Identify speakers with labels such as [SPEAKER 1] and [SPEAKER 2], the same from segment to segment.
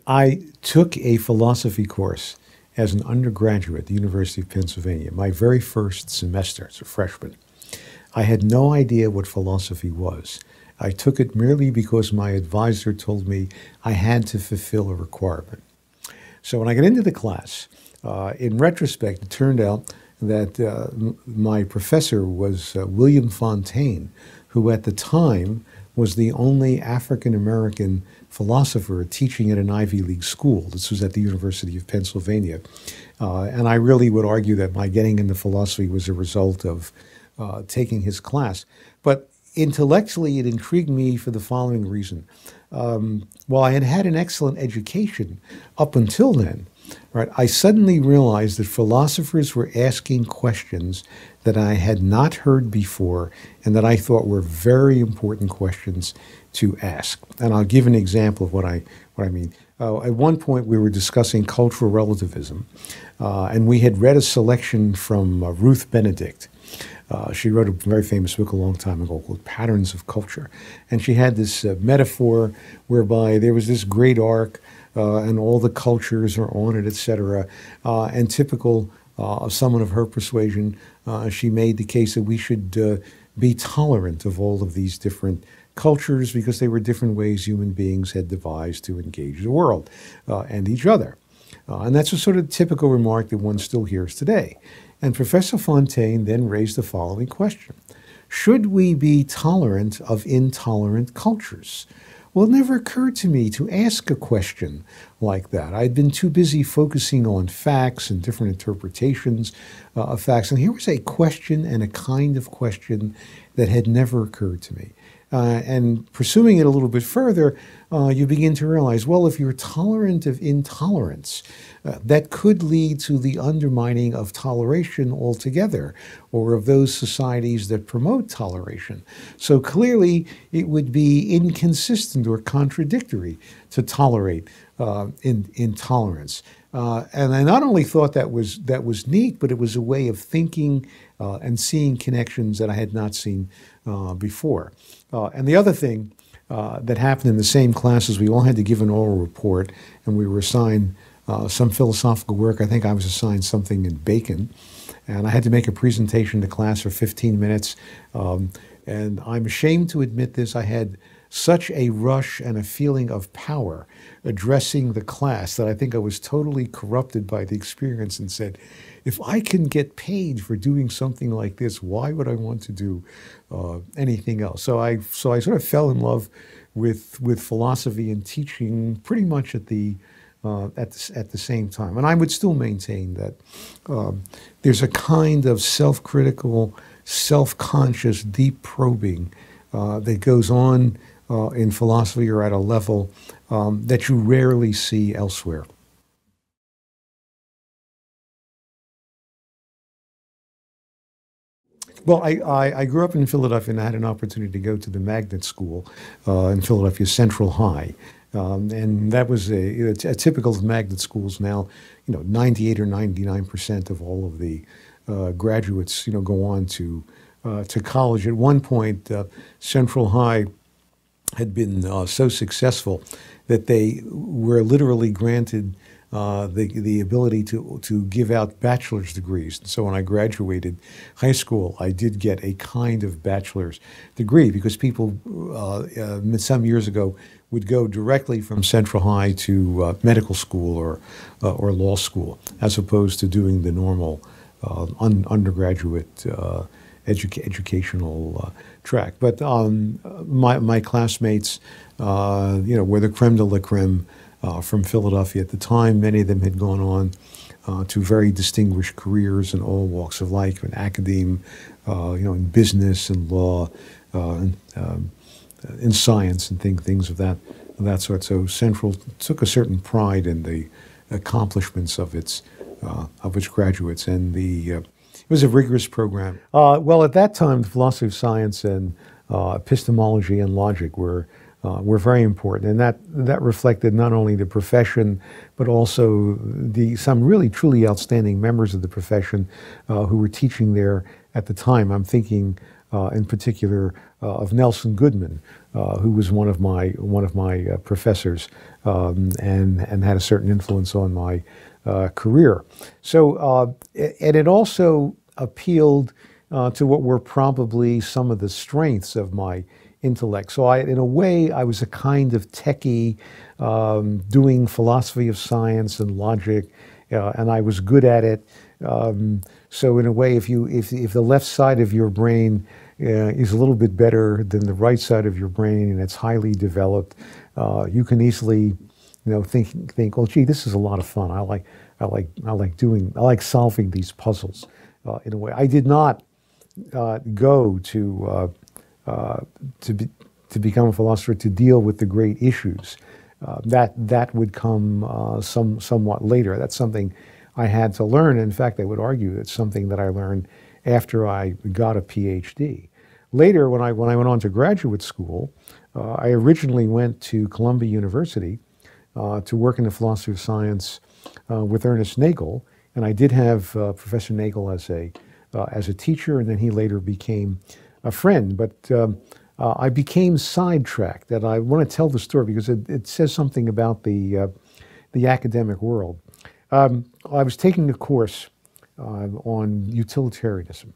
[SPEAKER 1] I took a philosophy course as an undergraduate at the University of Pennsylvania, my very first semester as a freshman. I had no idea what philosophy was. I took it merely because my advisor told me I had to fulfill a requirement. So when I got into the class, in retrospect, it turned out that my professor was William Fontaine, who at the time was the only African-American philosopher teaching at an Ivy League school. This was at the University of Pennsylvania. And I really would argue that my getting into philosophy was a result of taking his class. But intellectually, it intrigued me for the following reason. While I had had an excellent education up until then, right, I suddenly realized that philosophers were asking questions that I had not heard before and that I thought were very important questions to ask. And I'll give an example of what I mean. At one point, we were discussing cultural relativism, and we had read a selection from Ruth Benedict. She wrote a very famous book a long time ago called Patterns of Culture. And she had this metaphor whereby there was this great arc and all the cultures are on it, etc. And typical of someone of her persuasion, she made the case that we should be tolerant of all of these different cultures because they were different ways human beings had devised to engage the world and each other. And that's a sort of typical remark that one still hears today. And Professor Fontaine then raised the following question. Should we be tolerant of intolerant cultures? Well, it never occurred to me to ask a question like that. I'd been too busy focusing on facts and different interpretations of facts. And here was a question and a kind of question that had never occurred to me. And pursuing it a little bit further, you begin to realize, well, if you're tolerant of intolerance, that could lead to the undermining of toleration altogether, or of those societies that promote toleration. So clearly, it would be inconsistent or contradictory to tolerate intolerance. And I not only thought that was neat, but it was a way of thinking and seeing connections that I had not seen before. And the other thing that happened in the same classes, we all had to give an oral report, and we were assigned some philosophical work. I think I was assigned something in Bacon, and I had to make a presentation to class for 15 minutes. And I'm ashamed to admit this, I had such a rush and a feeling of power addressing the class that I think I was totally corrupted by the experience and said, if I can get paid for doing something like this, why would I want to do anything else? So I sort of fell in love with philosophy and teaching pretty much at the same time. And I would still maintain that there's a kind of self-critical, self-conscious, deep probing that goes on in philosophy or at a level that you rarely see elsewhere. Well, I grew up in Philadelphia and I had an opportunity to go to the magnet school in Philadelphia Central High. And that was a typical of magnet schools now, 98 or 99% of all of the graduates, go on to college. At one point, Central High had been so successful that they were literally granted the ability to give out bachelor's degrees. And so when I graduated high school, I did get a kind of bachelor's degree because people some years ago would go directly from Central High to medical school or law school, as opposed to doing the normal undergraduate educational track. But my classmates, were the creme de la creme from Philadelphia at the time. Many of them had gone on to very distinguished careers in all walks of life, in academe, in business and law, in science and things of that sort. So Central took a certain pride in the accomplishments of its graduates, and it was a rigorous program. Well, at that time, the philosophy of science and epistemology and logic were very important, and that reflected not only the profession, but also some really truly outstanding members of the profession who were teaching there at the time. I'm thinking in particular of Nelson Goodman, who was one of my professors, and had a certain influence on my career. So, and it also appealed to what were probably some of the strengths of my intellect. So in a way, I was a kind of techie, doing philosophy of science and logic, and I was good at it. So in a way, if the left side of your brain is a little bit better than the right side of your brain, and it's highly developed, you can easily, think, oh, gee, this is a lot of fun. I like solving these puzzles. In a way, I did not go to become a philosopher to deal with the great issues. That would come somewhat later. That's something I had to learn. In fact, I would argue it's something that I learned after I got a PhD. Later, when I went on to graduate school, I originally went to Columbia University to work in the philosophy of science with Ernest Nagel, and I did have Professor Nagel as a teacher, and then he later became a friend. But I became sidetracked, and I want to tell the story because it says something about the academic world. I was taking a course on utilitarianism,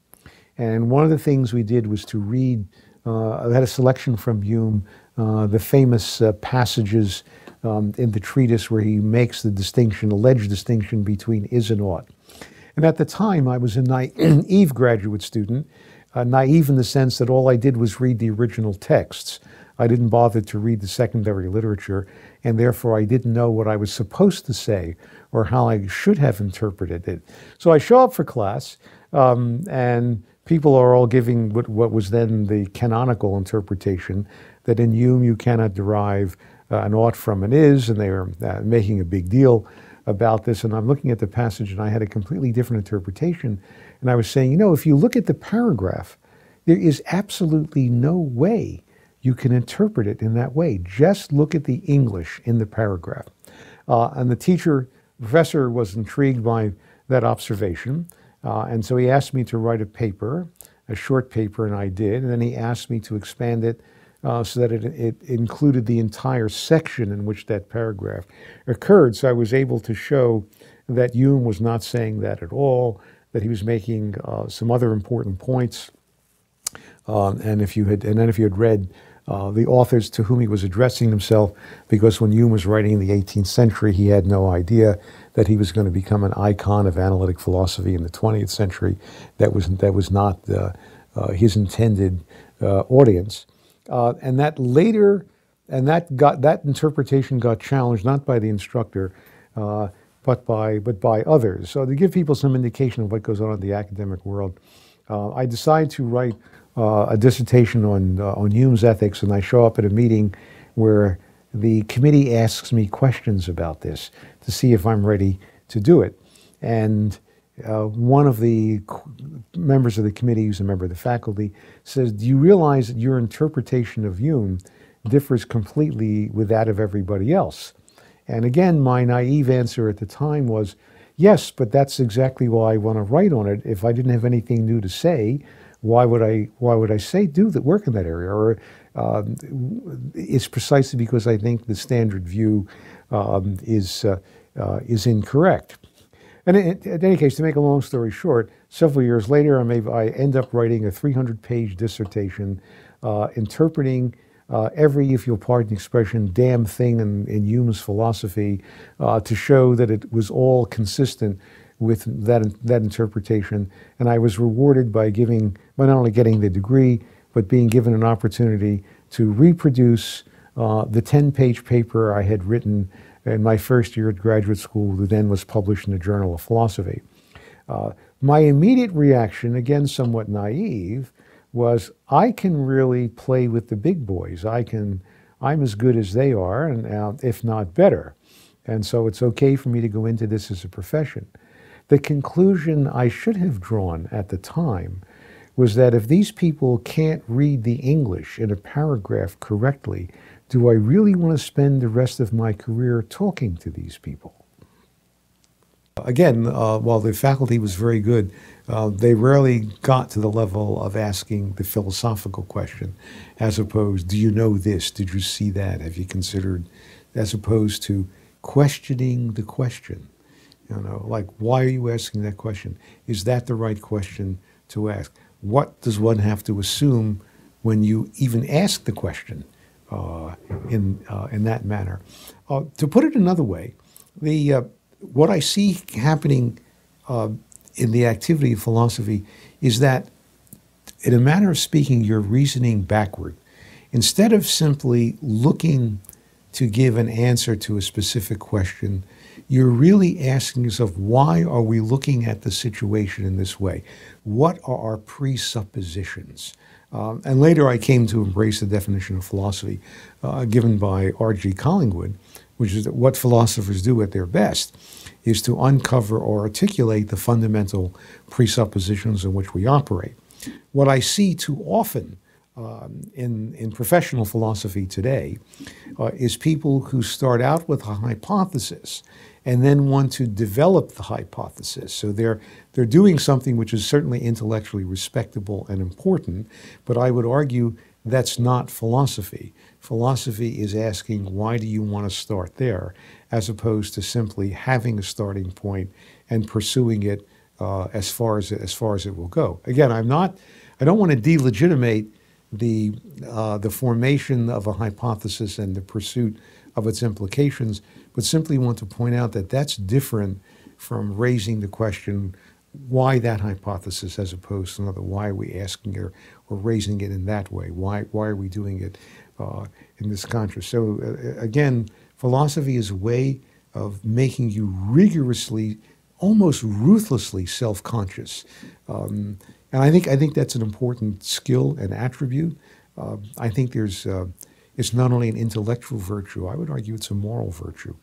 [SPEAKER 1] and one of the things we did was to read. I had a selection from Hume, the famous passages in the treatise where he makes the alleged distinction between is and ought. And at the time, I was a naive graduate student, naive in the sense that all I did was read the original texts. I didn't bother to read the secondary literature, and therefore I didn't know what I was supposed to say or how I should have interpreted it. So I show up for class, and people are all giving what was then the canonical interpretation, that in Hume you cannot derive an ought from an is, and they are making a big deal about this. And I'm looking at the passage, and I had a completely different interpretation. And I was saying, if you look at the paragraph, there is absolutely no way you can interpret it in that way. Just look at the English in the paragraph. And the professor was intrigued by that observation. And so he asked me to write a short paper, and I did. And then he asked me to expand it so that it included the entire section in which that paragraph occurred. So I was able to show that Hume was not saying that at all, that he was making some other important points. And if you had read the authors to whom he was addressing himself, because when Hume was writing in the 18th century, he had no idea that he was going to become an icon of analytic philosophy in the 20th century. That was not his intended audience. And that interpretation got challenged not by the instructor, but by others. So to give people some indication of what goes on in the academic world, I decided to write a dissertation on Hume's ethics, and I show up at a meeting where the committee asks me questions about this to see if I'm ready to do it. And one of the members of the committee, who's a member of the faculty, says, do you realize that your interpretation of Hume differs completely with that of everybody else? And again, my naive answer at the time was, yes, but that's exactly why I want to write on it. If I didn't have anything new to say, why would I say do the work in that area? Or it's precisely because I think the standard view is incorrect. And in any case, to make a long story short, several years later, I end up writing a 300-page dissertation interpreting every, if you'll pardon the expression, damn thing in Hume's philosophy to show that it was all consistent with that interpretation. And I was rewarded by not only getting the degree, but being given an opportunity to reproduce the 10-page paper I had written in my first year at graduate school, that then was published in the Journal of Philosophy. My immediate reaction, again somewhat naive, was I can really play with the big boys. I'm as good as they are, and if not better. And so it's okay for me to go into this as a profession. The conclusion I should have drawn at the time was that if these people can't read the English in a paragraph correctly, do I really want to spend the rest of my career talking to these people? Again, while the faculty was very good, they rarely got to the level of asking the philosophical question, as opposed, do you know this? Did you see that? Have you considered? As opposed to questioning the question. You know, like, why are you asking that question? Is that the right question to ask? What does one have to assume when you even ask the question in that manner? To put it another way, what I see happening in the activity of philosophy is that, in a manner of speaking, you're reasoning backward. Instead of simply looking to give an answer to a specific question, you're really asking yourself, why are we looking at the situation in this way? What are our presuppositions? And later I came to embrace the definition of philosophy given by R.G. Collingwood, which is that what philosophers do at their best is to uncover or articulate the fundamental presuppositions in which we operate. What I see too often in professional philosophy today is people who start out with a hypothesis and then want to develop the hypothesis. So they're doing something which is certainly intellectually respectable and important, but I would argue that's not philosophy. Philosophy is asking, why do you want to start there, as opposed to simply having a starting point and pursuing it as far as it will go. Again, I don't want to delegitimate the formation of a hypothesis and the pursuit of its implications, but simply want to point out that that's different from raising the question, why that hypothesis, as opposed to another, why are we asking it or raising it in that way? Why are we doing it in this contrast? So again, philosophy is a way of making you rigorously, almost ruthlessly self-conscious. And I think that's an important skill and attribute. I think it's not only an intellectual virtue, I would argue it's a moral virtue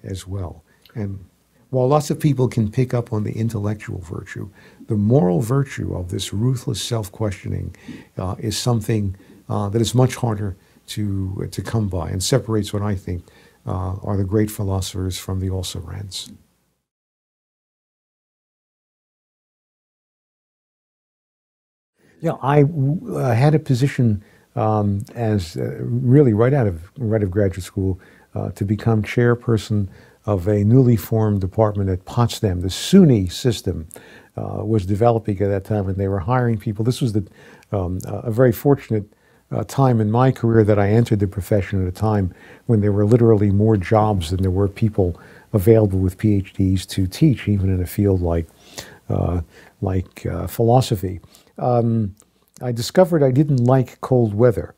[SPEAKER 1] as well. And while lots of people can pick up on the intellectual virtue, the moral virtue of this ruthless self-questioning is something that is much harder to come by and separates what I think are the great philosophers from the also-rans. Yeah, I had a position as really right out of graduate school to become chairperson of a newly formed department at Potsdam. The SUNY system was developing at that time, and they were hiring people. This was a very fortunate time in my career that I entered the profession at a time when there were literally more jobs than there were people available with PhDs to teach, even in a field like philosophy. I discovered I didn't like cold weather,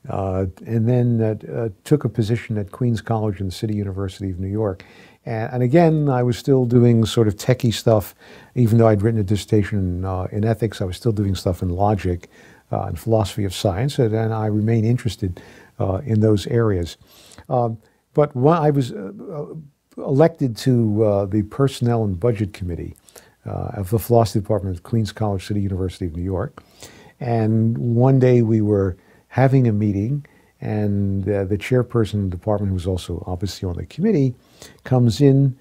[SPEAKER 1] and then took a position at Queens College and the City University of New York. And again, I was still doing sort of techie stuff, even though I'd written a dissertation in ethics. I was still doing stuff in logic and philosophy of science, and I remain interested in those areas. But when I was elected to the Personnel and Budget Committee of the Philosophy Department at Queens College, City University of New York. And one day we were having a meeting, and the chairperson of the department, who was also obviously on the committee, comes in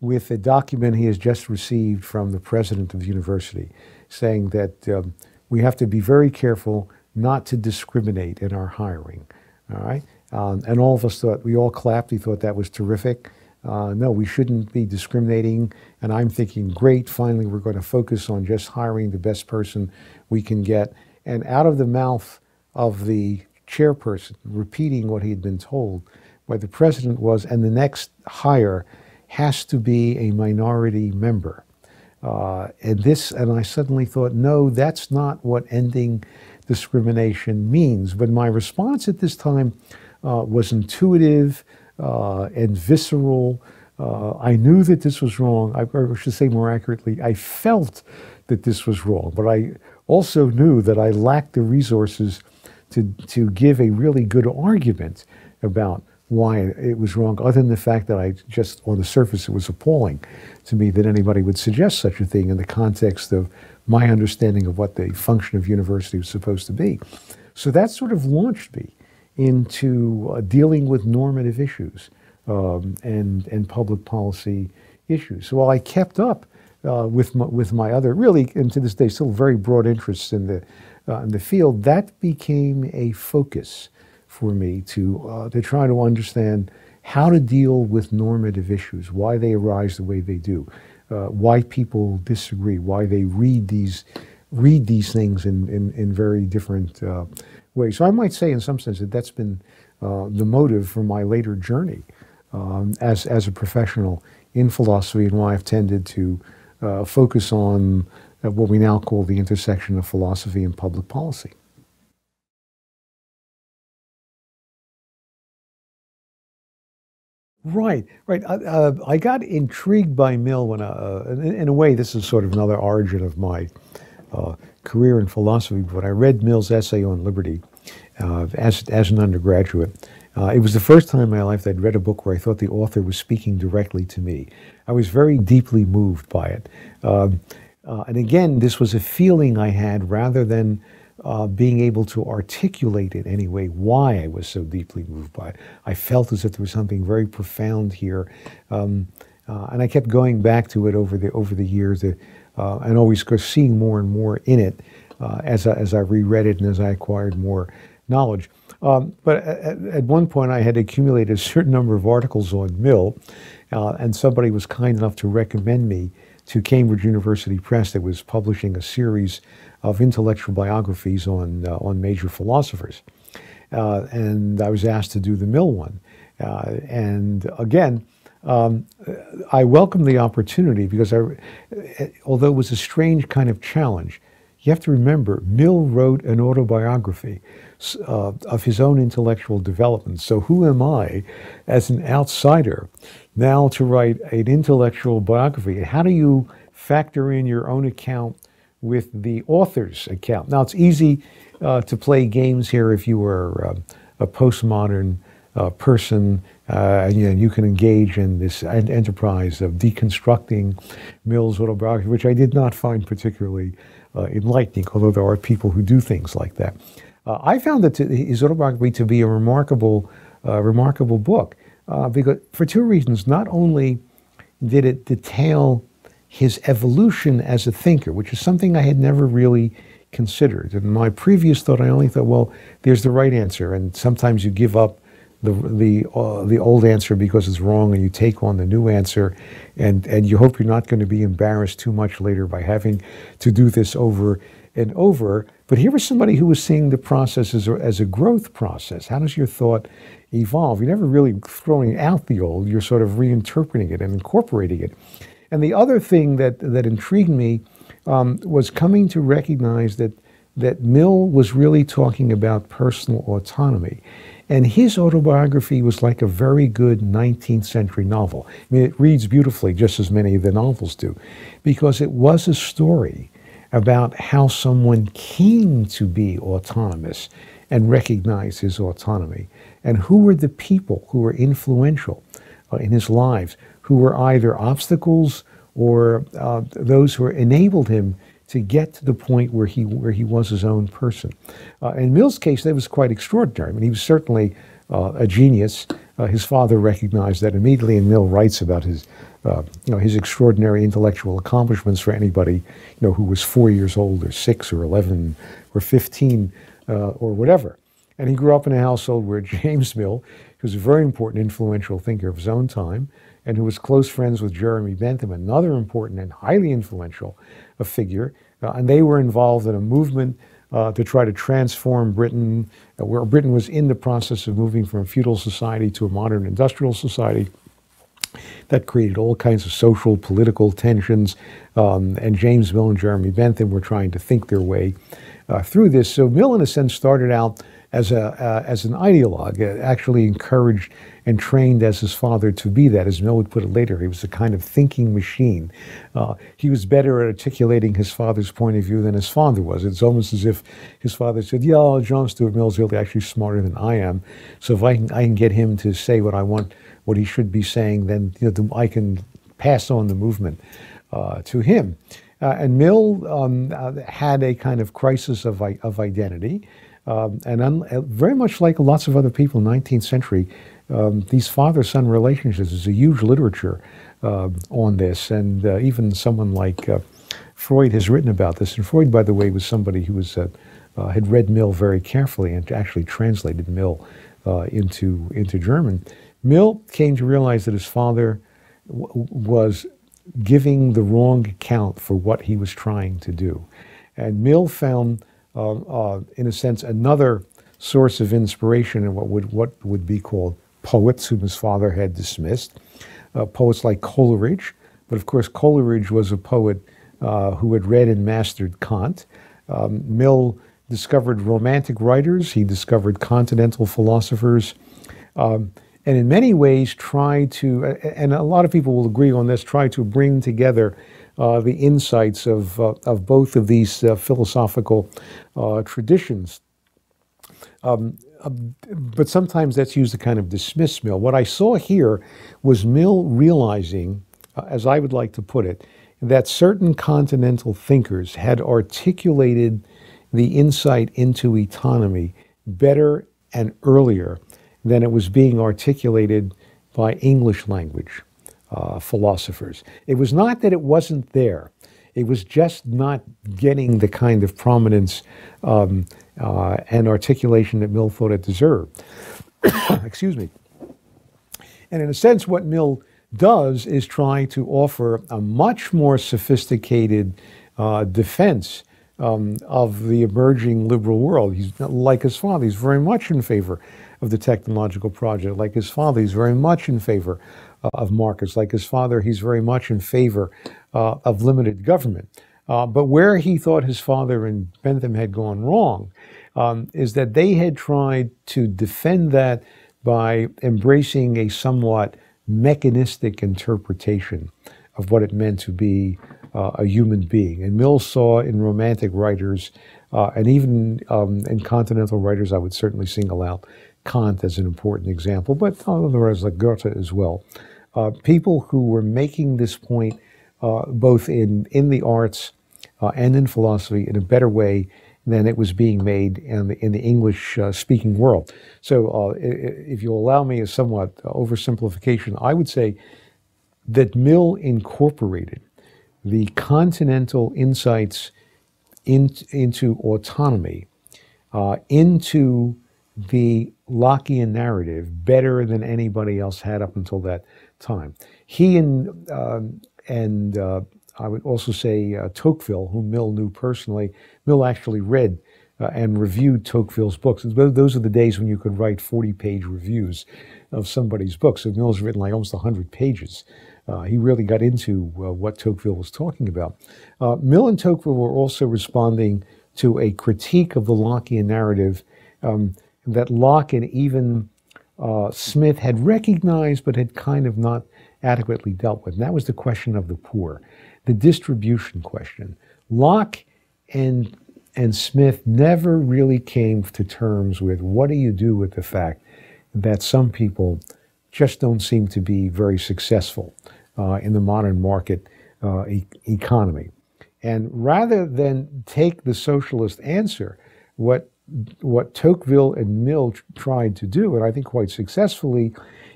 [SPEAKER 1] with a document he has just received from the president of the university, saying that we have to be very careful not to discriminate in our hiring. All right? And all of us thought, we all clapped, we thought that was terrific. No, we shouldn't be discriminating. And I'm thinking, great, finally we're going to focus on just hiring the best person we can get. And out of the mouth of the chairperson, repeating what he had been told by the president was, and the next hire has to be a minority member. And I suddenly thought, no, that's not what ending discrimination means. But my response at this time was intuitive and visceral. I knew that this was wrong. I should say more accurately, I felt that this was wrong. But I also knew that I lacked the resources to give a really good argument about why it was wrong, other than the fact that I just, on the surface, it was appalling to me that anybody would suggest such a thing in the context of my understanding of what the function of university was supposed to be. So that sort of launched me into dealing with normative issues and public policy issues. So while I kept up with my other, really, and to this day, still very broad interests in the field, that became a focus for me to try to understand how to deal with normative issues, why they arise the way they do, why people disagree, why they read these things in very different ways. So I might say, in some sense, that that's been the motive for my later journey as a professional in philosophy, and why I've tended to focus on what we now call the intersection of philosophy and public policy. Right, right. I got intrigued by Mill when, in a way, this is sort of another origin of my career in philosophy. But I read Mill's essay on liberty as an undergraduate. It was the first time in my life that I'd read a book where I thought the author was speaking directly to me. I was very deeply moved by it. And again, this was a feeling I had rather than being able to articulate in any way why I was so deeply moved by it. I felt as if there was something very profound here. And I kept going back to it over the years and always seeing more and more in it as I reread it and as I acquired more knowledge. But at one point I had accumulated a certain number of articles on Mill, and somebody was kind enough to recommend me to Cambridge University Press that was publishing a series of intellectual biographies on major philosophers. And I was asked to do the Mill one. And again, I welcomed the opportunity because although it was a strange kind of challenge, you have to remember, Mill wrote an autobiography of his own intellectual development. So who am I, as an outsider, now to write an intellectual biography? How do you factor in your own account with the author's account? Now, it's easy to play games here if you were a postmodern person, and you can engage in this enterprise of deconstructing Mill's autobiography, which I did not find particularly enlightening, although there are people who do things like that. I found his autobiography to be a remarkable book because for two reasons. Not only did it detail his evolution as a thinker, which is something I had never really considered. In my previous thought, I only thought, well, there's the right answer, and sometimes you give up the old answer because it's wrong, and you take on the new answer, and you hope you're not going to be embarrassed too much later by having to do this over and over. But here was somebody who was seeing the process as a growth process. How does your thought evolve? You're never really throwing out the old, you're sort of reinterpreting it and incorporating it. And the other thing that intrigued me was coming to recognize that Mill was really talking about personal autonomy. And his autobiography was like a very good 19th century novel. I mean, it reads beautifully, just as many of the novels do, because it was a story about how someone came to be autonomous and recognize his autonomy, and who were the people who were influential in his lives, who were either obstacles or those who enabled him to get to the point where he was his own person. In Mill's case, that was quite extraordinary. I mean, he was certainly a genius. His father recognized that immediately, and Mill writes about his extraordinary intellectual accomplishments for anybody, who was 4 years old or 6 or 11 or 15 or whatever. And he grew up in a household where James Mill, who was a very important, influential thinker of his own time, and who was close friends with Jeremy Bentham, another important and highly influential figure, and they were involved in a movement to try to transform Britain, where Britain was in the process of moving from a feudal society to a modern industrial society. That created all kinds of social, political tensions, and James Mill and Jeremy Bentham were trying to think their way through this. So Mill, in a sense, started out as an ideologue, actually encouraged and trained as his father to be that. As Mill would put it later, he was a kind of thinking machine. He was better at articulating his father's point of view than his father was. It's almost as if his father said, yeah, John Stuart Mill's really actually smarter than I am, so if I can get him to say what I want, what he should be saying, then I can pass on the movement to him. And Mill had a kind of crisis of identity, and very much like lots of other people in the 19th century, these father-son relationships is a huge literature on this, and even someone like Freud has written about this. And Freud, by the way, was somebody who was had read Mill very carefully and actually translated Mill into German. Mill came to realize that his father was giving the wrong account for what he was trying to do. And Mill found, in a sense, another source of inspiration in what would be called poets whom his father had dismissed, poets like Coleridge. But of course, Coleridge was a poet who had read and mastered Kant. Mill discovered romantic writers. He discovered continental philosophers. And in many ways tried to, and a lot of people will agree on this, try to bring together the insights of both of these philosophical traditions. But sometimes that's used to kind of dismiss Mill. What I saw here was Mill realizing, as I would like to put it, that certain continental thinkers had articulated the insight into autonomy better and earlier than it was being articulated by English language philosophers. It was not that it wasn't there. It was just not getting the kind of prominence and articulation that Mill thought it deserved. Excuse me. And in a sense, what Mill does is try to offer a much more sophisticated defense of the emerging liberal world. He's like his father. He's very much in favor of the technological project. Like his father, he's very much in favor of markets. Like his father, he's very much in favor of limited government. But where he thought his father and Bentham had gone wrong is that they had tried to defend that by embracing a somewhat mechanistic interpretation of what it meant to be a human being. And Mill saw in romantic writers, and even in continental writers, I would certainly single out Kant as an important example, but others like Goethe as well. People who were making this point both in the arts and in philosophy in a better way than it was being made in the English-speaking world. So if you'll allow me a somewhat oversimplification, I would say that Mill incorporated the continental insights into autonomy, into the Lockean narrative better than anybody else had up until that time. He and I would also say Tocqueville, whom Mill knew personally. Mill actually read and reviewed Tocqueville's books. Those are the days when you could write 40-page reviews of somebody's book. So Mill's written like almost 100 pages. He really got into what Tocqueville was talking about. Mill and Tocqueville were also responding to a critique of the Lockean narrative that Locke and even Smith had recognized but had kind of not adequately dealt with. And that was the question of the poor, the distribution question. Locke and Smith never really came to terms with what do you do with the fact that some people just don't seem to be very successful in the modern market economy. And rather than take the socialist answer, what Tocqueville and Mill tried to do, and I think quite successfully,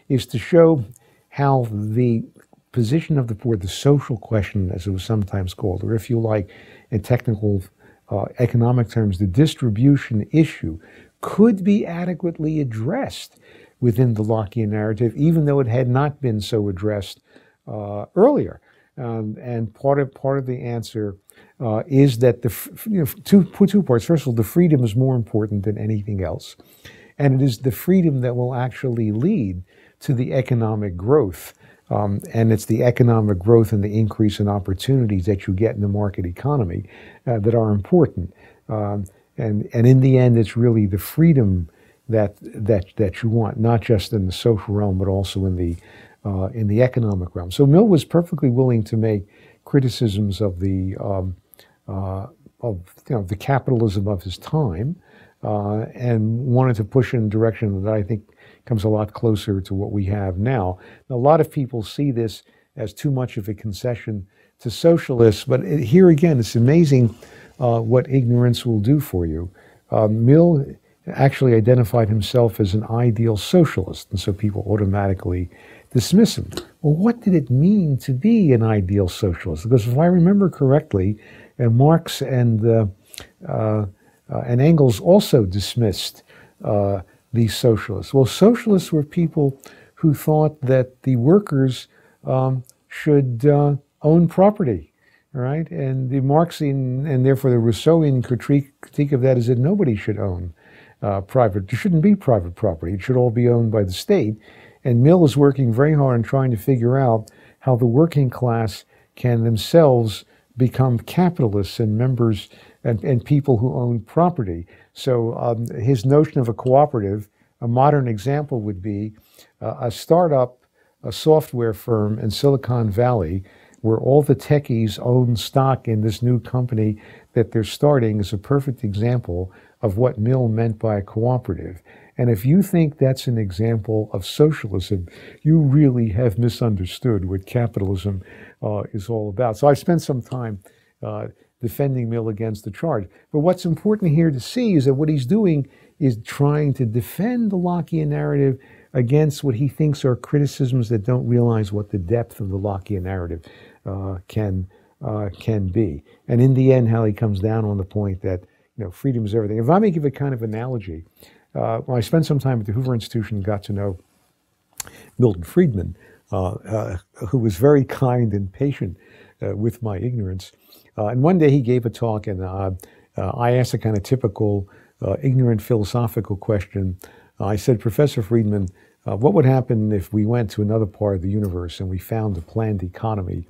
[SPEAKER 1] is to show how the position of the poor, the social question as it was sometimes called, or if you like, in technical economic terms, the distribution issue could be adequately addressed within the Lockean narrative, even though it had not been so addressed earlier. And part of the answer is that two parts. First of all, the freedom is more important than anything else, and it is the freedom that will actually lead to the economic growth. And it's the economic growth and the increase in opportunities that you get in the market economy that are important. And in the end, it's really the freedom that you want, not just in the social realm, but also in the economic realm. So Mill was perfectly willing to make criticisms of the the capitalism of his time, and wanted to push in a direction that I think comes a lot closer to what we have now. A lot of people see this as too much of a concession to socialists, but here again, it's amazing what ignorance will do for you. Mill actually identified himself as an ideal socialist, and so people automatically dismiss him. Well, what did it mean to be an ideal socialist? Because if I remember correctly, Marx and Engels also dismissed these socialists. Well, socialists were people who thought that the workers should own property, right? And the Marxian and therefore the Rousseauian critique of that is that nobody should own private. There shouldn't be private property. It should all be owned by the state. And Mill is working very hard on trying to figure out how the working class can themselves become capitalists and members and people who own property. So his notion of a cooperative, a modern example would be a startup, a software firm in Silicon Valley where all the techies own stock in this new company that they're starting is a perfect example of what Mill meant by a cooperative. And if you think that's an example of socialism, you really have misunderstood what capitalism is all about. So I've spent some time defending Mill against the charge. But what's important here to see is that what he's doing is trying to defend the Lockean narrative against what he thinks are criticisms that don't realize what the depth of the Lockean narrative can be. And in the end, how he comes down on the point that freedom is everything. If I may give a kind of analogy, when I spent some time at the Hoover Institution and got to know Milton Friedman, who was very kind and patient with my ignorance. And one day he gave a talk, and I asked a kind of typical ignorant philosophical question. I said, Professor Friedman, what would happen if we went to another part of the universe and we found a planned economy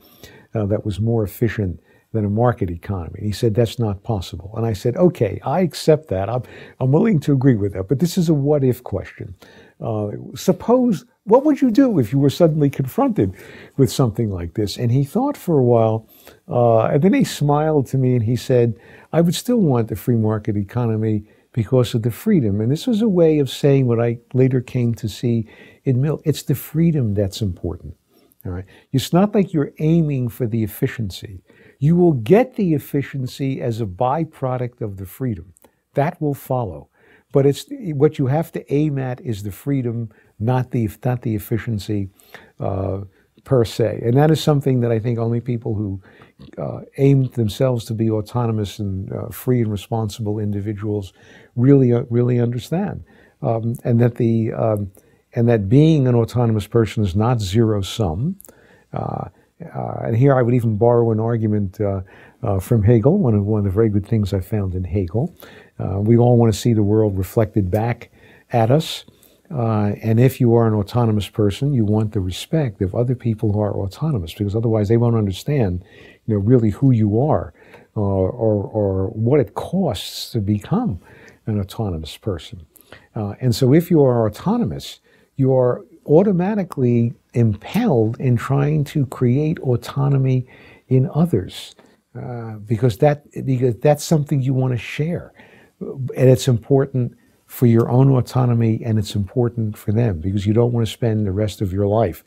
[SPEAKER 1] that was more efficient than a market economy? He said, that's not possible. And I said, okay, I accept that. I'm willing to agree with that. But this is a what-if question. Suppose, what would you do if you were suddenly confronted with something like this? And he thought for a while, and then he smiled to me and he said, I would still want the free market economy because of the freedom. And this was a way of saying what I later came to see in Mill. It's the freedom that's important. All right. It's not like you're aiming for the efficiency. You will get the efficiency as a byproduct of the freedom. That will follow. But it's what you have to aim at is the freedom, not the efficiency per se. And that is something that I think only people who aim themselves to be autonomous and free and responsible individuals really understand. And that being an autonomous person is not zero sum. And here I would even borrow an argument from Hegel, one of the very good things I found in Hegel. We all want to see the world reflected back at us. And if you are an autonomous person, you want the respect of other people who are autonomous, because otherwise they won't understand, really who you are or what it costs to become an autonomous person. And so if you are autonomous, you are automatically impelled in trying to create autonomy in others, because that's something you want to share. And it's important for your own autonomy, and it's important for them, because you don't want to spend the rest of your life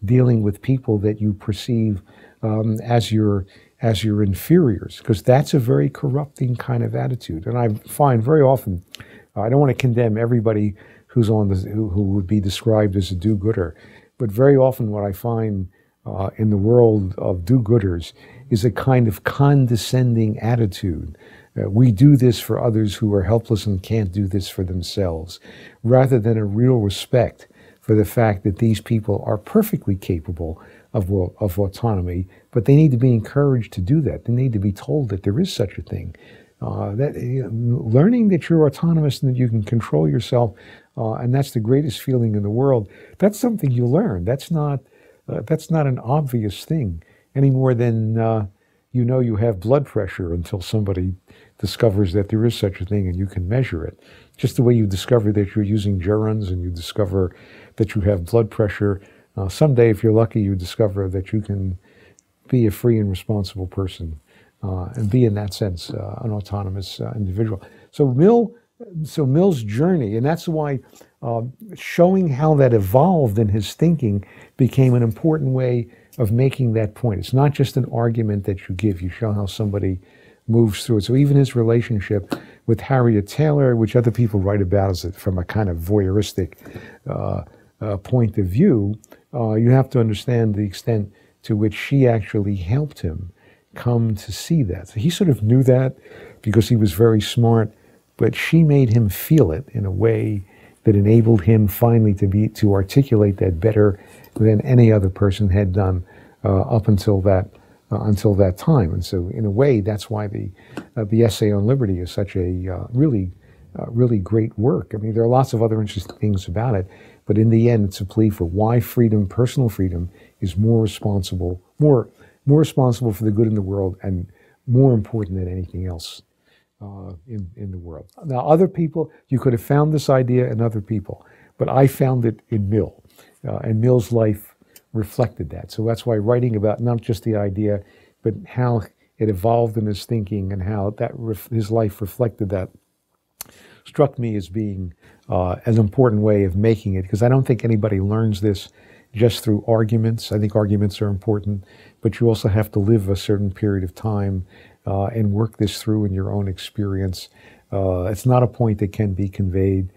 [SPEAKER 1] dealing with people that you perceive as your inferiors, because that's a very corrupting kind of attitude. And I find very often, I don't want to condemn everybody who's who would be described as a do-gooder, but very often what I find in the world of do-gooders is a kind of condescending attitude. We do this for others who are helpless and can't do this for themselves, rather than a real respect for the fact that these people are perfectly capable of autonomy, but they need to be encouraged to do that. They need to be told that there is such a thing. Learning that you're autonomous and that you can control yourself, and that's the greatest feeling in the world, that's something you learn. That's not an obvious thing any more than you have blood pressure until somebody discovers that there is such a thing and you can measure it. Just the way you discover that you're using gerunds and you discover that you have blood pressure. Someday, if you're lucky, you discover that you can be a free and responsible person and be, in that sense, an autonomous individual. So Mill's journey, and that's why showing how that evolved in his thinking became an important way of making that point. It's not just an argument that you give, you show how somebody moves through it. So even his relationship with Harriet Taylor, which other people write about as from a kind of voyeuristic point of view, you have to understand the extent to which she actually helped him come to see that. So he sort of knew that because he was very smart, but she made him feel it in a way that enabled him finally to articulate that better than any other person had done up until that time. And so, in a way, that's why the essay on liberty is such a really great work. I mean, there are lots of other interesting things about it, but in the end, it's a plea for why freedom, personal freedom, is more responsible for the good in the world and more important than anything else in the world. Now, other people, you could have found this idea in other people, but I found it in Mill, and Mill's life reflected that. So that's why writing about not just the idea, but how it evolved in his thinking and how that his life reflected that struck me as being an important way of making it, because I don't think anybody learns this just through arguments. I think arguments are important, but you also have to live a certain period of time and work this through in your own experience. It's not a point that can be conveyed,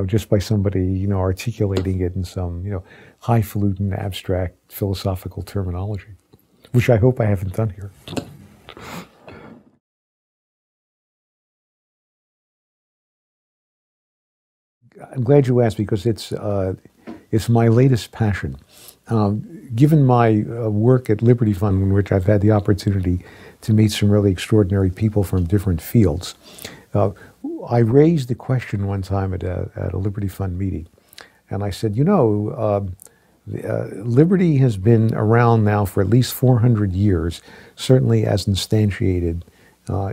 [SPEAKER 1] just by somebody, articulating it in some, highfalutin, abstract, philosophical terminology, which I hope I haven't done here. I'm glad you asked, because it's my latest passion. Given my work at Liberty Fund, in which I've had the opportunity to meet some really extraordinary people from different fields, I raised the question one time at a Liberty Fund meeting, and I said, liberty has been around now for at least 400 years, certainly as instantiated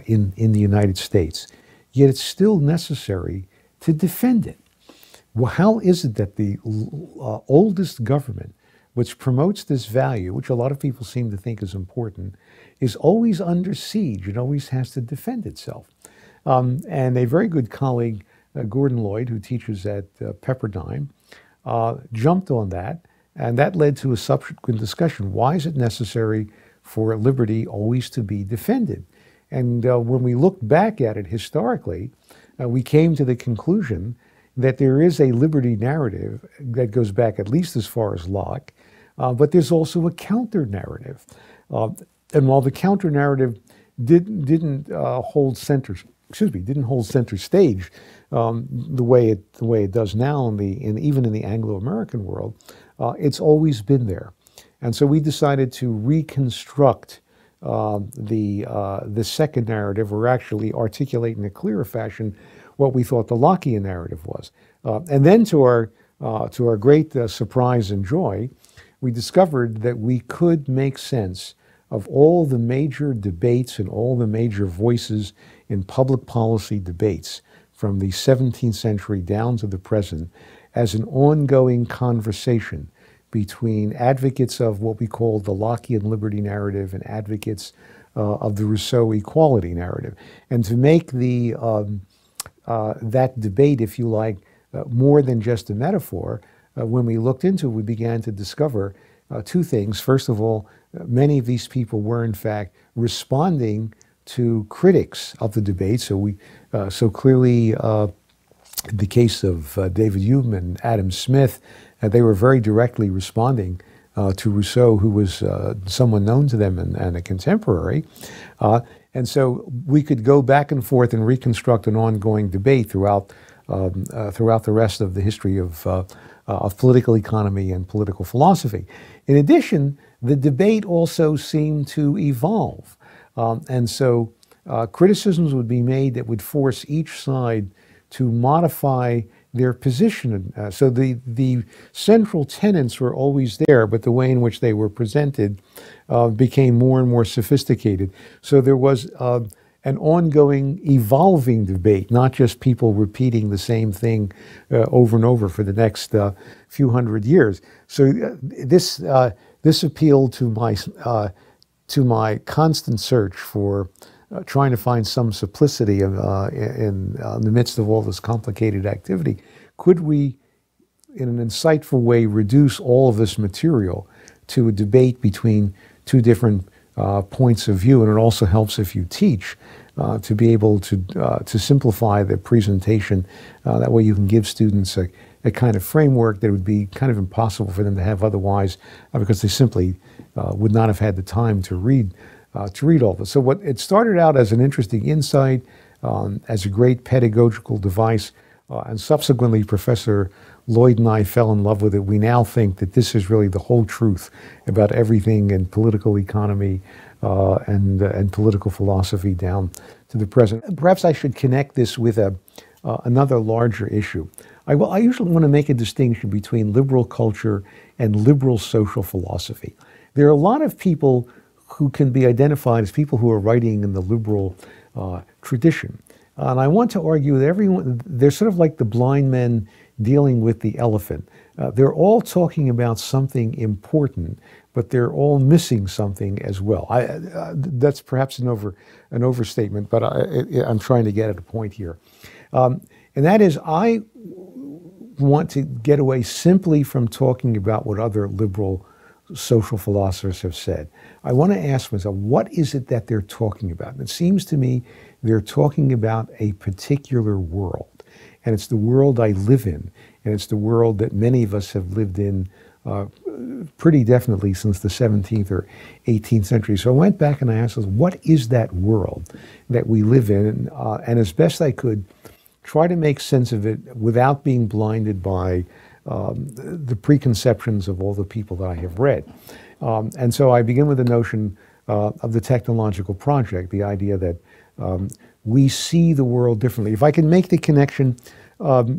[SPEAKER 1] in the United States, yet it's still necessary to defend it. Well, how is it that the oldest government, which promotes this value, which a lot of people seem to think is important, is always under siege and always has to defend itself? And a very good colleague, Gordon Lloyd, who teaches at Pepperdine, jumped on that, and that led to a subsequent discussion. Why is it necessary for liberty always to be defended? And when we looked back at it historically, we came to the conclusion that there is a liberty narrative that goes back at least as far as Locke, but there's also a counter narrative. And while the counter narrative didn't hold center stage the way it does now even in the Anglo-American world, it's always been there. And so we decided to reconstruct the second narrative, or actually articulate in a clearer fashion what we thought the Lockean narrative was. And then to our great surprise and joy, we discovered that we could make sense of all the major debates and all the major voices in public policy debates from the 17th century down to the present as an ongoing conversation between advocates of what we call the Lockean liberty narrative and advocates of the Rousseau equality narrative. And to make that debate, if you like, more than just a metaphor, when we looked into it, we began to discover two things. First of all, many of these people were in fact responding to critics of the debate. So clearly, the case of David Hume and Adam Smith, they were very directly responding to Rousseau, who was someone known to them and a contemporary. And so we could go back and forth and reconstruct an ongoing debate throughout the rest of the history of political economy and political philosophy. In addition, the debate also seemed to evolve. And so criticisms would be made that would force each side to modify their position. So the central tenets were always there, but the way in which they were presented became more and more sophisticated. So there was an ongoing, evolving debate, not just people repeating the same thing over and over for the next few hundred years. So this appealed to my constant search for trying to find some simplicity in the midst of all this complicated activity. Could we, in an insightful way, reduce all of this material to a debate between two different points of view? And it also helps if you teach to be able to simplify the presentation. That way you can give students a kind of framework that would be kind of impossible for them to have otherwise, because they simply would not have had the time to read all this. So what it started out as an interesting insight, as a great pedagogical device, and subsequently Professor Lloyd and I fell in love with it. We now think that this is really the whole truth about everything in political economy and political philosophy down to the present. Perhaps I should connect this with another larger issue. I usually want to make a distinction between liberal culture and liberal social philosophy. There are a lot of people who can be identified as people who are writing in the liberal tradition. And I want to argue that everyone, they're sort of like the blind men dealing with the elephant. They're all talking about something important, but they're all missing something as well. That's perhaps an overstatement, but I'm trying to get at a point here. And that is, I want to get away simply from talking about what other liberal social philosophers have said. I want to ask myself, what is it that they're talking about? And it seems to me they're talking about a particular world. And it's the world I live in. And it's the world that many of us have lived in pretty definitely since the 17th or 18th century. So I went back and I asked myself, what is that world that we live in? And as best I could, try to make sense of it without being blinded by the preconceptions of all the people that I have read. And so I begin with the notion of the technological project, the idea that we see the world differently. If I can make the connection,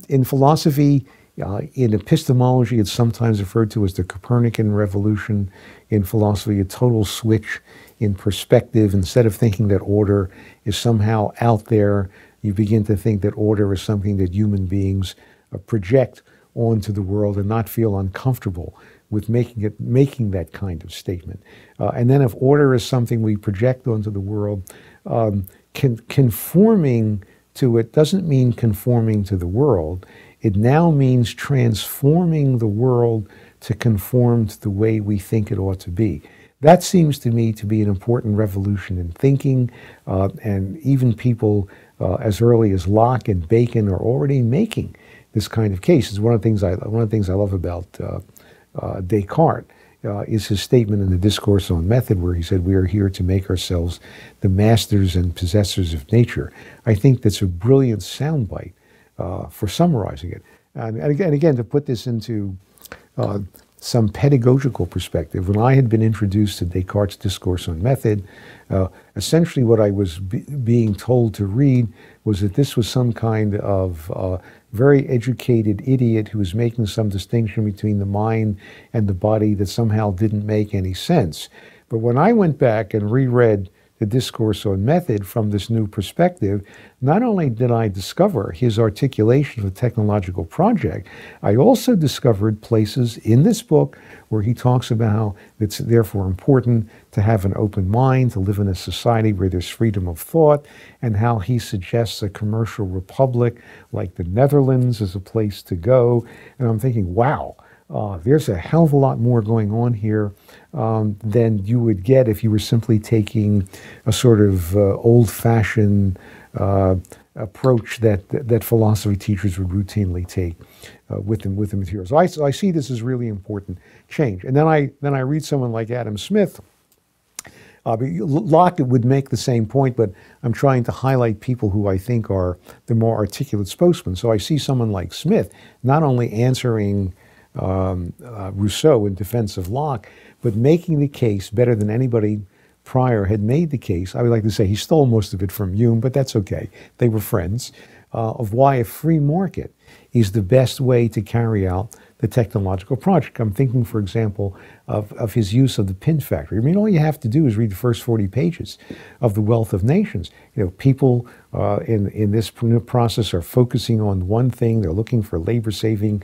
[SPEAKER 1] in philosophy, in epistemology, it's sometimes referred to as the Copernican revolution. In philosophy, a total switch in perspective. Instead of thinking that order is somehow out there, you begin to think that order is something that human beings project onto the world and not feel uncomfortable with making that kind of statement. And then if order is something we project onto the world, conforming to it doesn't mean conforming to the world. It now means transforming the world to conform to the way we think it ought to be. That seems to me to be an important revolution in thinking, and even people as early as Locke and Bacon are already making this kind of case. It's one of the things I love about Descartes. Is his statement in the Discourse on Method, where he said, "We are here to make ourselves the masters and possessors of nature." I think that's a brilliant soundbite for summarizing it. And again, to put this into some pedagogical perspective, when I had been introduced to Descartes' Discourse on Method, essentially what I was being told to read was that this was some kind of very educated idiot who was making some distinction between the mind and the body that somehow didn't make any sense. But when I went back and reread the Discourse on Method from this new perspective, not only did I discover his articulation of the technological project, I also discovered places in this book where he talks about how it's therefore important to have an open mind, to live in a society where there's freedom of thought, and how he suggests a commercial republic like the Netherlands as a place to go. And I'm thinking, wow, there's a hell of a lot more going on here than you would get if you were simply taking a sort of old-fashioned approach that philosophy teachers would routinely take with the materials. So I see this as really important change. And then I read someone like Adam Smith. Locke would make the same point, but I'm trying to highlight people who I think are the more articulate spokesmen. So I see someone like Smith not only answering Rousseau in defense of Locke, but making the case better than anybody prior had made the case. I would like to say he stole most of it from Hume, but that's okay. They were friends, of why a free market is the best way to carry out the technological project. I'm thinking, for example, of his use of the pin factory. I mean, all you have to do is read the first 40 pages of The Wealth of Nations. You know, people in this process are focusing on one thing. They're looking for labor-saving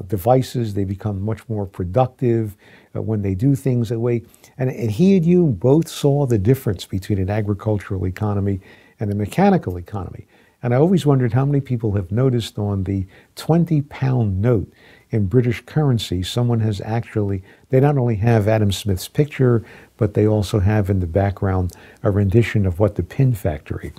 [SPEAKER 1] devices. They become much more productive when they do things that way. And he and Hume both saw the difference between an agricultural economy and a mechanical economy. And I always wondered how many people have noticed on the 20-pound note in British currency, someone has actually, they not only have Adam Smith's picture, but they also have in the background a rendition of what the pin factory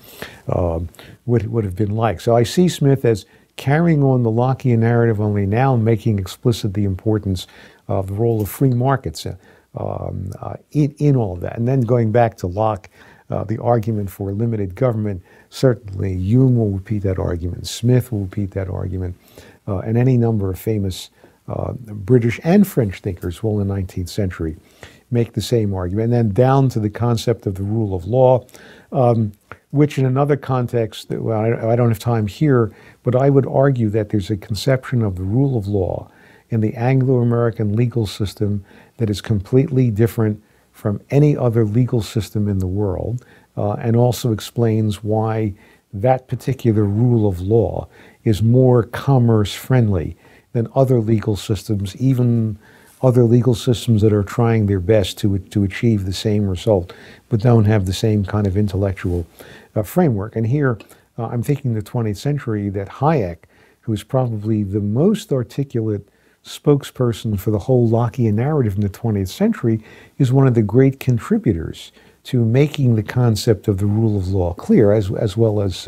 [SPEAKER 1] would have been like. So I see Smith as carrying on the Lockean narrative, only now making explicit the importance of the role of free markets in all of that. And then going back to Locke, the argument for limited government, certainly Hume will repeat that argument, Smith will repeat that argument, and any number of famous British and French thinkers will in the 19th century make the same argument. And then down to the concept of the rule of law, which in another context, well, I don't have time here, but I would argue that there's a conception of the rule of law in the Anglo-American legal system that is completely different from any other legal system in the world, and also explains why that particular rule of law is more commerce friendly than other legal systems, even other legal systems that are trying their best to achieve the same result, but don't have the same kind of intellectual framework. And here, I'm thinking the 20th century that Hayek, who is probably the most articulate spokesperson for the whole Lockean narrative in the 20th century, is one of the great contributors to making the concept of the rule of law clear, as well as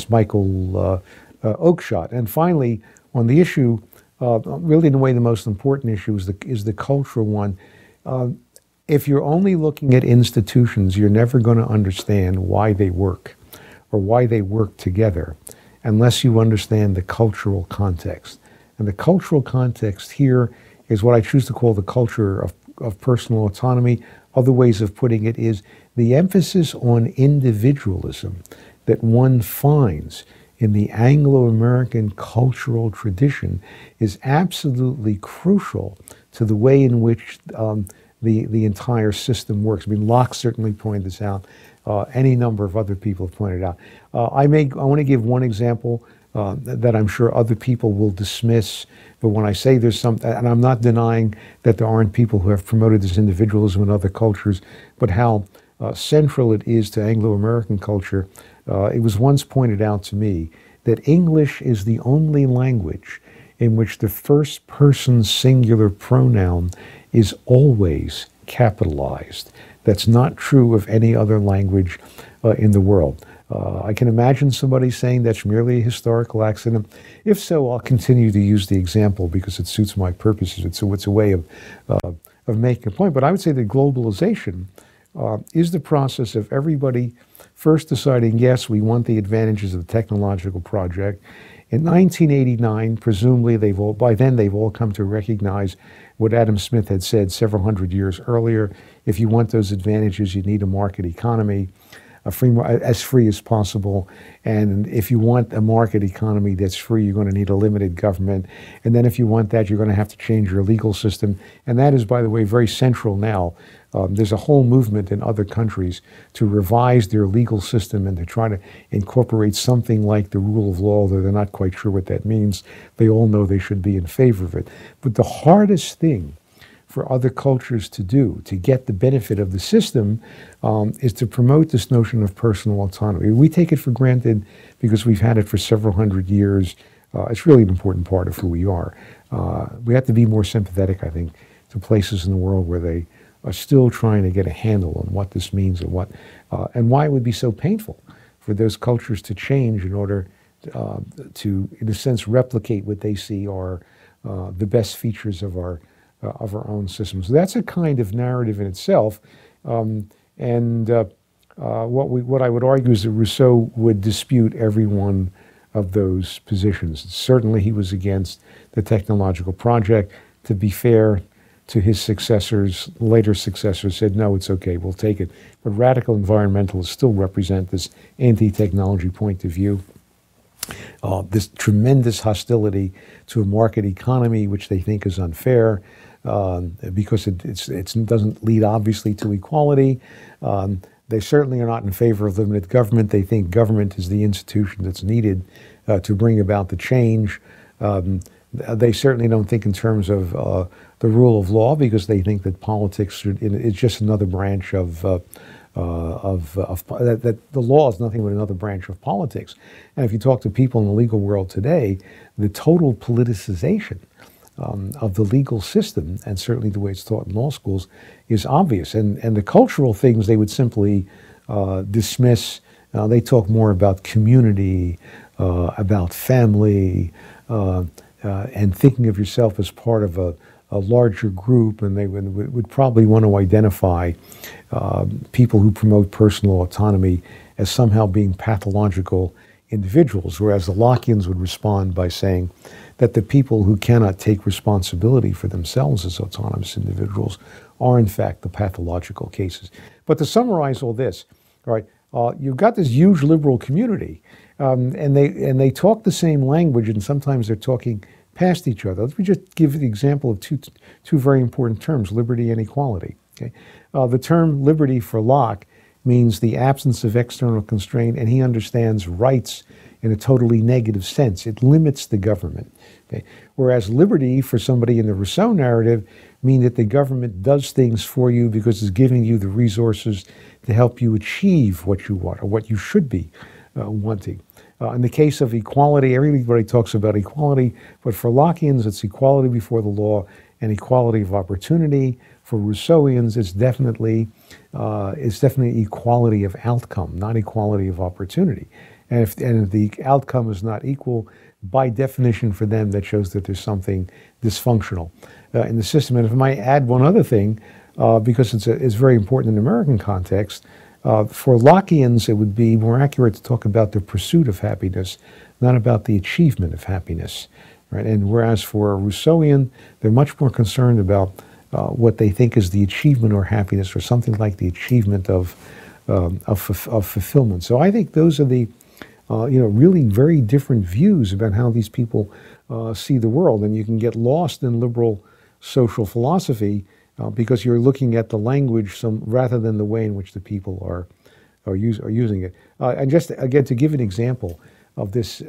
[SPEAKER 1] Michael Oakeshott. And finally, on the issue, really in a way the most important issue is the cultural one. If you're only looking at institutions, you're never going to understand why they work or why they work together unless you understand the cultural context. And the cultural context here is what I choose to call the culture of personal autonomy. Other ways of putting it is the emphasis on individualism that one finds in the Anglo-American cultural tradition is absolutely crucial to the way in which the entire system works. I mean, Locke certainly pointed this out. Any number of other people have pointed out. I want to give one example that I'm sure other people will dismiss, but when I say there's something, and I'm not denying that there aren't people who have promoted this individualism in other cultures, but how central it is to Anglo-American culture. It was once pointed out to me that English is the only language in which the first person singular pronoun is always capitalized. That's not true of any other language in the world. I can imagine somebody saying that's merely a historical accident. If so, I'll continue to use the example because it suits my purposes. It's a way of making a point. But I would say that globalization is the process of everybody first deciding, yes, we want the advantages of the technological project. In 1989, presumably by then they've all come to recognize what Adam Smith had said several hundred years earlier. If you want those advantages, you need a market economy, as free as possible. And if you want a market economy that's free, you're going to need a limited government. And then if you want that, you're going to have to change your legal system. And that is, by the way, very central now. There's a whole movement in other countries to revise their legal system and to try to incorporate something like the rule of law, although they're not quite sure what that means. They all know they should be in favor of it. But the hardest thing for other cultures to do, to get the benefit of the system, is to promote this notion of personal autonomy. We take it for granted because we've had it for several hundred years. It's really an important part of who we are. We have to be more sympathetic, I think, to places in the world where they are still trying to get a handle on what this means and why it would be so painful for those cultures to change in order to, in a sense, replicate what they see are the best features of our own system. So that's a kind of narrative in itself. What I would argue is that Rousseau would dispute every one of those positions. Certainly he was against the technological project. To be fair to his successors, later successors said, no, it's okay, we'll take it. But radical environmentalists still represent this anti-technology point of view. This tremendous hostility to a market economy, which they think is unfair, because it doesn't lead obviously to equality. They certainly are not in favor of limited government. They think government is the institution that's needed to bring about the change. They certainly don't think in terms of the rule of law because they think that politics is just another branch that the law is nothing but another branch of politics. And if you talk to people in the legal world today, the total politicization of the legal system, and certainly the way it's taught in law schools, is obvious. And the cultural things they would simply dismiss. They talk more about community, about family, and thinking of yourself as part of a larger group, and they would probably want to identify people who promote personal autonomy as somehow being pathological individuals, whereas the Lockeans would respond by saying that the people who cannot take responsibility for themselves as autonomous individuals are in fact the pathological cases. But to summarize all this, all right, you've got this huge liberal community, and they talk the same language, and sometimes they're talking past each other. Let me just give the example of two very important terms: liberty and equality. Okay, the term liberty for Locke means the absence of external constraint, and he understands rights in a totally negative sense. It limits the government. Okay? Whereas liberty for somebody in the Rousseau narrative means that the government does things for you because it's giving you the resources to help you achieve what you want or what you should be wanting. In the case of equality, everybody talks about equality, but for Lockeans, it's equality before the law and equality of opportunity. For Rousseauians, it's definitely equality of outcome, not equality of opportunity. And if the outcome is not equal, by definition for them, that shows that there's something dysfunctional in the system. And if I might add one other thing, because it's very important in the American context, for Lockeans, it would be more accurate to talk about the pursuit of happiness, not about the achievement of happiness. Right? And whereas for a Rousseauian, they're much more concerned about what they think is the achievement or happiness, or something like the achievement of fulfillment. So I think those are the really very different views about how these people see the world, and you can get lost in liberal social philosophy because you're looking at the language rather than the way in which the people are using it. And just again to give an example of this,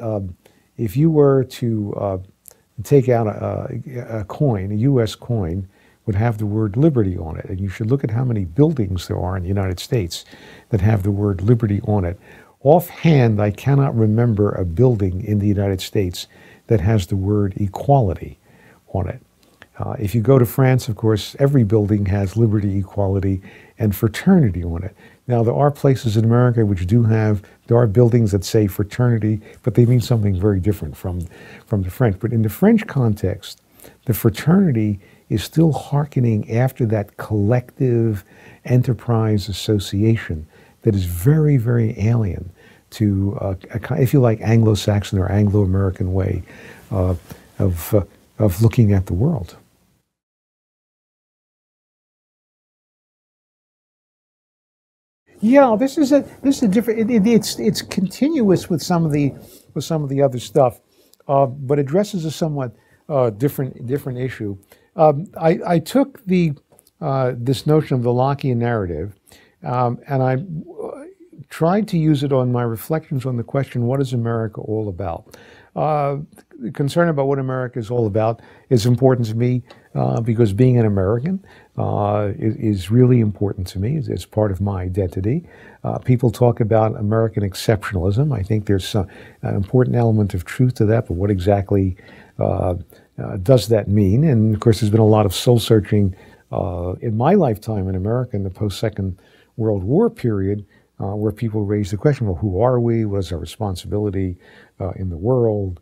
[SPEAKER 1] if you were to take out a coin, a U.S. coin, would have the word liberty on it, and you should look at how many buildings there are in the United States that have the word liberty on it. Offhand, I cannot remember a building in the United States that has the word equality on it. If you go to France, of course, every building has liberty, equality, and fraternity on it. Now, there are places in America which there are buildings that say fraternity, but they mean something very different from the French. But in the French context, the fraternity is still hearkening after that collective enterprise association that is very, very alien to, if you like, Anglo-Saxon or Anglo-American way of looking at the world. Yeah, this is a different. It's continuous with some of the other stuff, but addresses a somewhat different issue. I took this notion of the Lockean narrative, and I tried to use it on my reflections on the question, what is America all about? Concern about what America is all about is important to me because being an American is really important to me. It's part of my identity. People talk about American exceptionalism. I think there's an important element of truth to that, but what exactly does that mean? And of course, there's been a lot of soul searching in my lifetime in America in the post-Second World War period, where people raise the question, well, who are we? What is our responsibility in the world,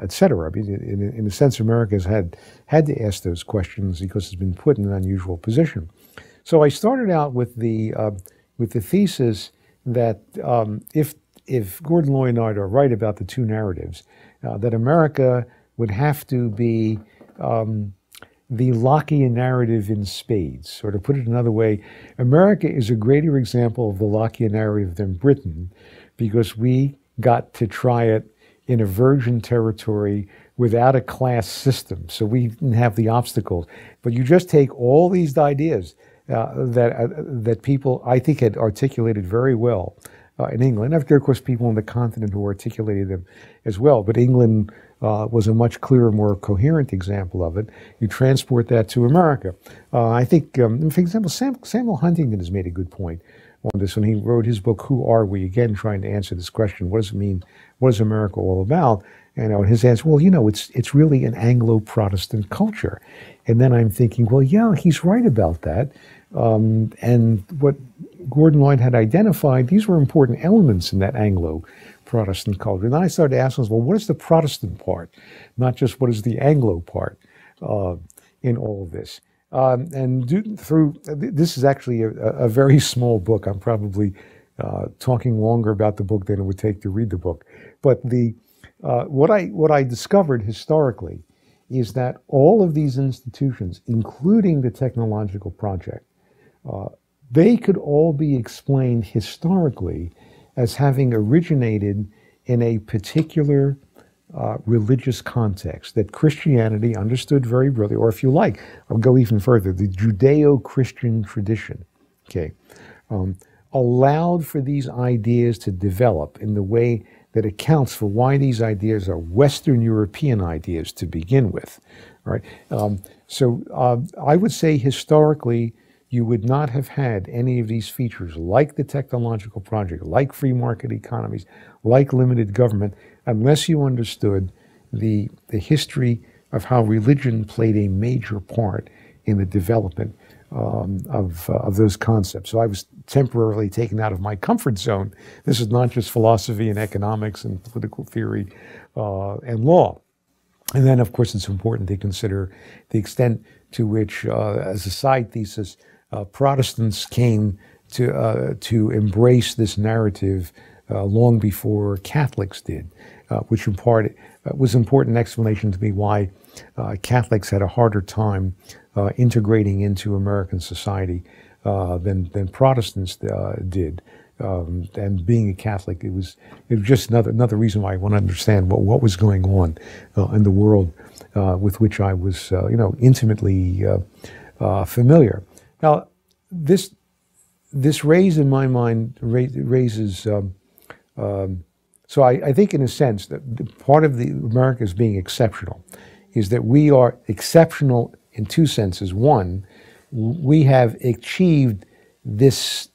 [SPEAKER 1] et cetera? I mean, in a sense, America has had to ask those questions because it's been put in an unusual position. So I started out with the thesis that if Gordon Loyola are right about the two narratives, that America would have to be the Lockean narrative in spades. Or to put it another way, America is a greater example of the Lockean narrative than Britain because we got to try it in a virgin territory without a class system. So we didn't have the obstacles. But you just take all these ideas that people, I think, had articulated very well in England. There are, of course, people on the continent who articulated them as well. But England was a much clearer, more coherent example of it. You transport that to America. I think, for example, Samuel Huntington has made a good point on this when he wrote his book, Who Are We? Again, trying to answer this question, what does it mean? What is America all about? And his answer, well, it's really an Anglo-Protestant culture. And then I'm thinking, well, yeah, he's right about that. And what Gordon Lloyd had identified, these were important elements in that Anglo Protestant culture. And then I started asking myself, well, what is the Protestant part? Not just what is the Anglo part in all of this. This is actually a very small book. I'm probably talking longer about the book than it would take to read the book. But what I discovered historically is that all of these institutions, including the technological project, they could all be explained historically as having originated in a particular religious context that Christianity understood very brilliantly, or if you like, I'll go even further, the Judeo-Christian tradition, okay, allowed for these ideas to develop in the way that accounts for why these ideas are Western European ideas to begin with, all right? I would say historically, you would not have had any of these features like the technological project, like free market economies, like limited government, unless you understood the history of how religion played a major part in the development of those concepts. So I was temporarily taken out of my comfort zone. This is not just philosophy and economics and political theory and law. And then, of course, it's important to consider the extent to which, as a side thesis, Protestants came to embrace this narrative long before Catholics did, which in part was an important explanation to me why Catholics had a harder time integrating into American society than Protestants did. And being a Catholic, it was just another reason why I want to understand what was going on in the world with which I was intimately familiar. Now, this raised in my mind raises. So I think, in a sense, that part of America's being exceptional is that we are exceptional in two senses. One, we have achieved this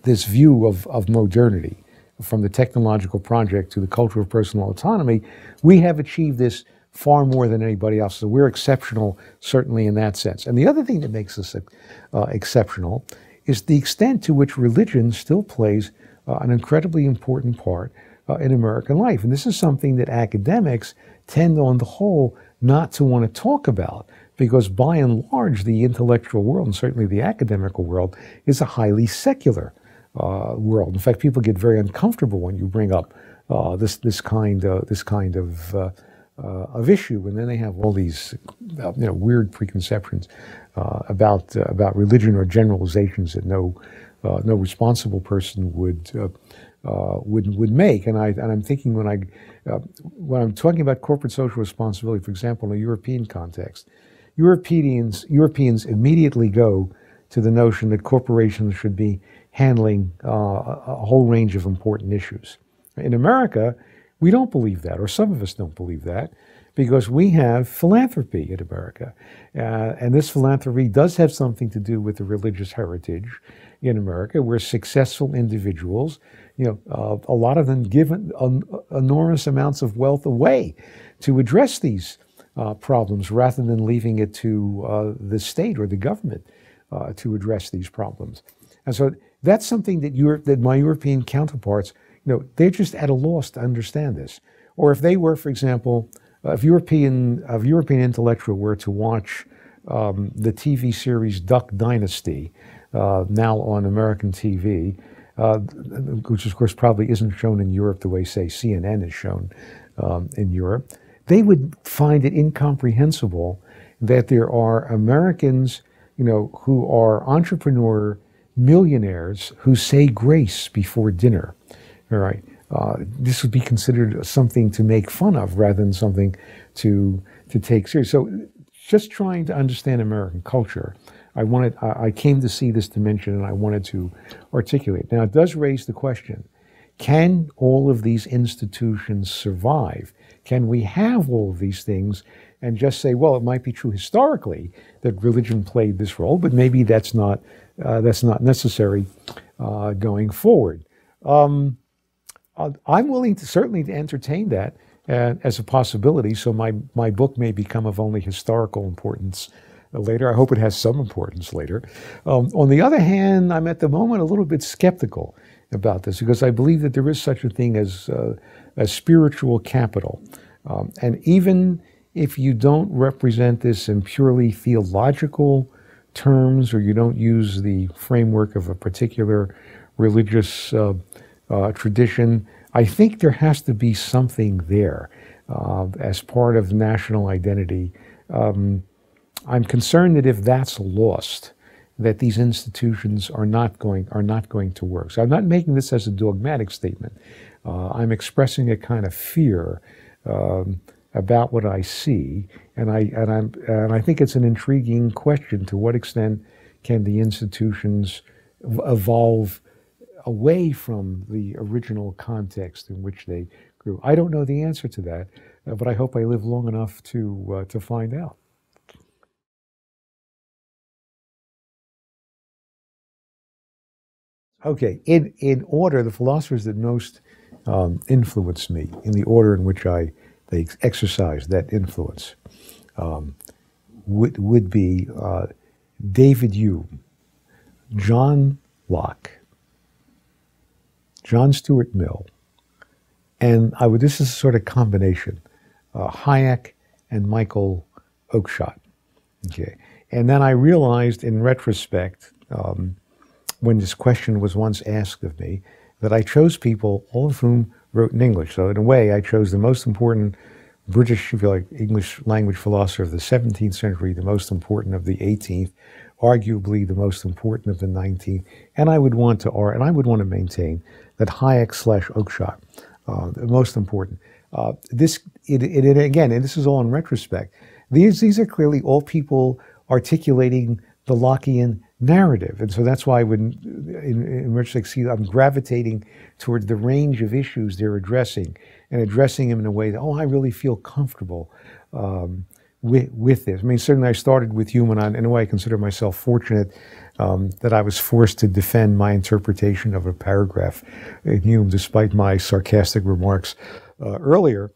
[SPEAKER 1] view of modernity, from the technological project to the culture of personal autonomy. We have achieved this far more than anybody else. So we're exceptional, certainly in that sense. And the other thing that makes us exceptional is the extent to which religion still plays an incredibly important part in American life. And this is something that academics tend, on the whole, not to want to talk about, because by and large, the intellectual world, and certainly the academical world, is a highly secular world. In fact, people get very uncomfortable when you bring up this kind of issue, and then they have all these weird preconceptions about religion, or generalizations that no responsible person would make. And I'm thinking when I'm talking about corporate social responsibility, for example, in a European context, Europeans immediately go to the notion that corporations should be handling a whole range of important issues. In America, we don't believe that, or some of us don't believe that, because we have philanthropy in America. And this philanthropy does have something to do with the religious heritage in America, where successful individuals, a lot of them give enormous amounts of wealth away to address these problems, rather than leaving it to the state or the government to address these problems. And so that's something that my European counterparts, they're just at a loss to understand this. Or if they were, for example, if European intellectual were to watch the TV series Duck Dynasty, now on American TV, which of course probably isn't shown in Europe the way, say, CNN is shown in Europe, they would find it incomprehensible that there are Americans, who are entrepreneur millionaires who say grace before dinner. All right, this would be considered something to make fun of rather than something to take serious. So, just trying to understand American culture, I came to see this dimension, and I wanted to articulate. Now, it does raise the question: can all of these institutions survive? Can we have all of these things and just say, well, it might be true historically that religion played this role, but maybe that's not necessary going forward? I'm willing to certainly entertain that as a possibility. So my book may become of only historical importance later. I hope it has some importance later. On the other hand, I'm at the moment a little bit skeptical about this because I believe that there is such a thing as spiritual capital. And even if you don't represent this in purely theological terms, or you don't use the framework of a particular religious tradition, I think there has to be something there as part of national identity. I'm concerned that if that's lost, that these institutions are not going to work. So I'm not making this as a dogmatic statement. I'm expressing a kind of fear about what I see, and I think it's an intriguing question: to what extent can the institutions evolve away from the original context in which they grew? I don't know the answer to that, but I hope I live long enough to find out. Okay, in order, the philosophers that most influenced me, in the order in which they exercised that influence, would be David Hume, John Locke, John Stuart Mill, and this is a sort of combination, Hayek and Michael Oakeshott. Okay, and then I realized in retrospect, when this question was once asked of me, that I chose people, all of whom wrote in English. So in a way, I chose the most important British, if you like, English language philosopher of the 17th century, the most important of the 18th, arguably the most important of the 19th, and I would want to maintain that Hayek / Oakeshott, the most important. Again, and this is all in retrospect. These are clearly all people articulating the Lockean narrative, and so that's why in retrospect, see, I'm gravitating towards the range of issues they're addressing, and addressing them in a way that, I really feel comfortable with this. I mean, certainly I started with Hume, and in a way I consider myself fortunate that I was forced to defend my interpretation of a paragraph in Hume, despite my sarcastic remarks earlier,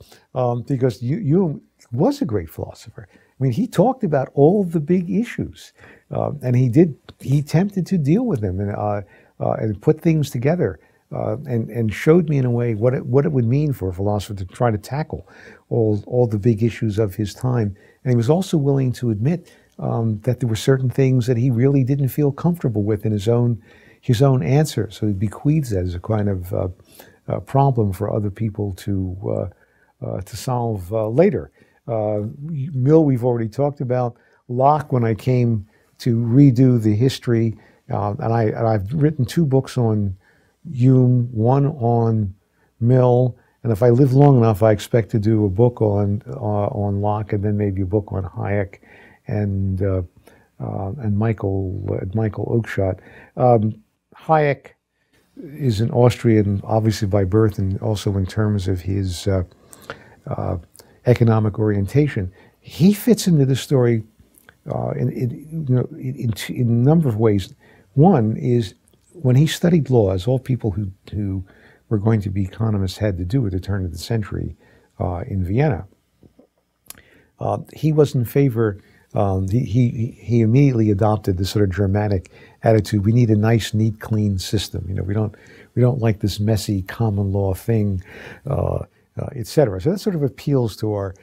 [SPEAKER 1] because Hume was a great philosopher. I mean, he talked about all the big issues, and he attempted to deal with them and put things together, and showed me in a way what it would mean for a philosopher to try to tackle all the big issues of his time. And he was also willing to admit that there were certain things that he really didn't feel comfortable with in his own answer. So he bequeaths that as a kind of problem for other people to solve later. Mill, we've already talked about. Locke, when I came to redo the history, and I've written 2 books on Hume, one on Mill, and if I live long enough, I expect to do a book on Locke, and then maybe a book on Hayek and Michael Oakeshott. Hayek is an Austrian, obviously by birth, and also in terms of his economic orientation. He fits into the story in a number of ways. One is when he studied law, as all people who were going to be economists had to do at the turn of the century in Vienna. He was in favor. He immediately adopted this sort of Germanic attitude. We need a nice, neat, clean system. We don't like this messy common law thing, etc. So that sort of appeals to our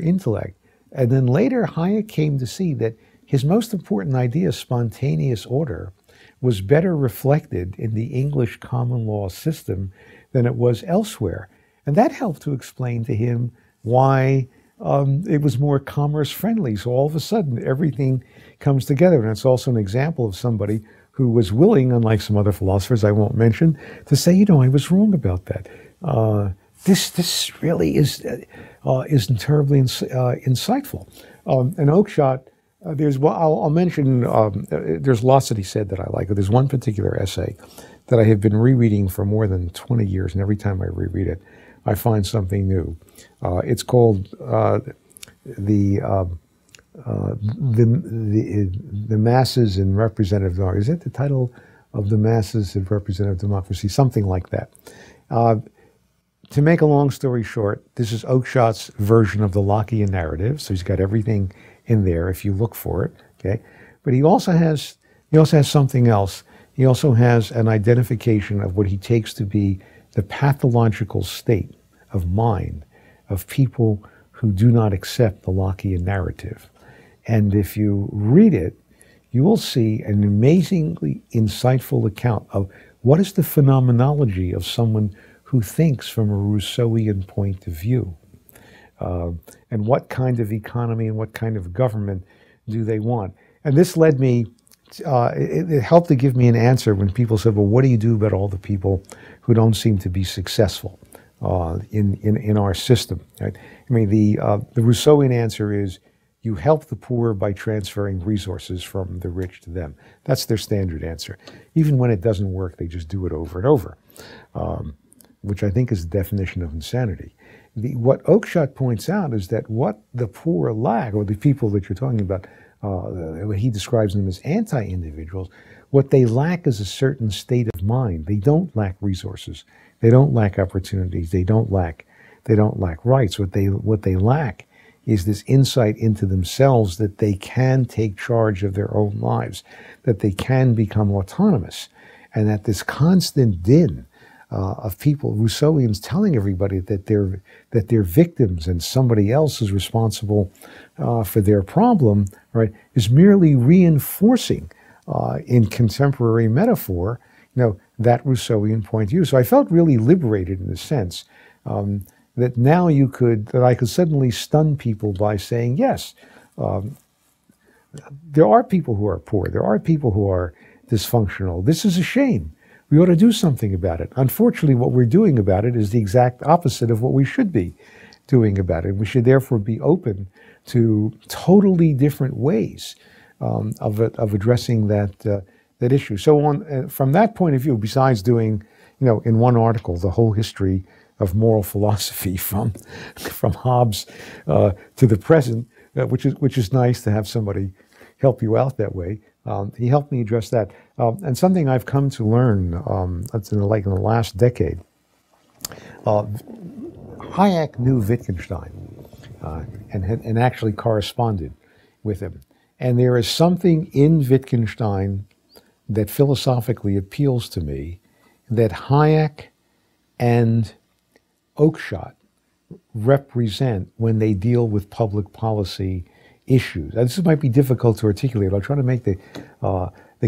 [SPEAKER 1] intellect. And then later, Hayek came to see that his most important idea, spontaneous order, was better reflected in the English common law system than it was elsewhere. And that helped to explain to him why it was more commerce friendly. So all of a sudden, everything comes together. And it's also an example of somebody who was willing, unlike some other philosophers I won't mention, to say, I was wrong about that. This really isn't terribly insightful. And Oakeshott, I'll mention, there's lots that he said that I like. There's one particular essay that I have been rereading for more than 20 years, and every time I reread it, I find something new. It's called the Masses in Representative Democracy. Is that the title of The Masses in Representative Democracy? Something like that. To make a long story short, this is Oakeshott's version of the Lockean narrative. So he's got everything in there if you look for it. Okay, but he also has something else. He also has an identification of what he takes to be the pathological state of mind of people who do not accept the Lockean narrative. And if you read it, you will see an amazingly insightful account of what is the phenomenology of someone who thinks from a Rousseauian point of view. And what kind of economy and what kind of government do they want? And this led me, it helped to give me an answer when people said, well, what do you do about all the people who don't seem to be successful in our system? Right? I mean, the Rousseauian answer is, you help the poor by transferring resources from the rich to them. That's their standard answer. Even when it doesn't work, they just do it over and over, which I think is the definition of insanity. What Oakeshott points out is that what the poor lack, or the people that you're talking about, what he describes them as anti-individuals, what they lack is a certain state of mind. They don't lack resources. They don't lack opportunities. They don't lack rights. What they lack is this insight into themselves, that they can take charge of their own lives, that they can become autonomous, and that this constant din of people, Rousseauians, telling everybody that they're victims and somebody else is responsible for their problem, right, is merely reinforcing in contemporary metaphor, that Rousseauian point of view. So I felt really liberated in a sense. That now I could suddenly stun people by saying, yes, there are people who are poor. There are people who are dysfunctional. This is a shame. We ought to do something about it. Unfortunately, what we're doing about it is the exact opposite of what we should be doing about it. We should therefore be open to totally different ways of addressing that issue. So from that point of view, besides doing, in one article, the whole history of moral philosophy from Hobbes to the present, which is nice to have somebody help you out that way. He helped me address that. And something I've come to learn, in the last decade, Hayek knew Wittgenstein and actually corresponded with him. And there is something in Wittgenstein that philosophically appeals to me that Hayek and Oakeshott represent when they deal with public policy issues. Now, this might be difficult to articulate. I'll try to make the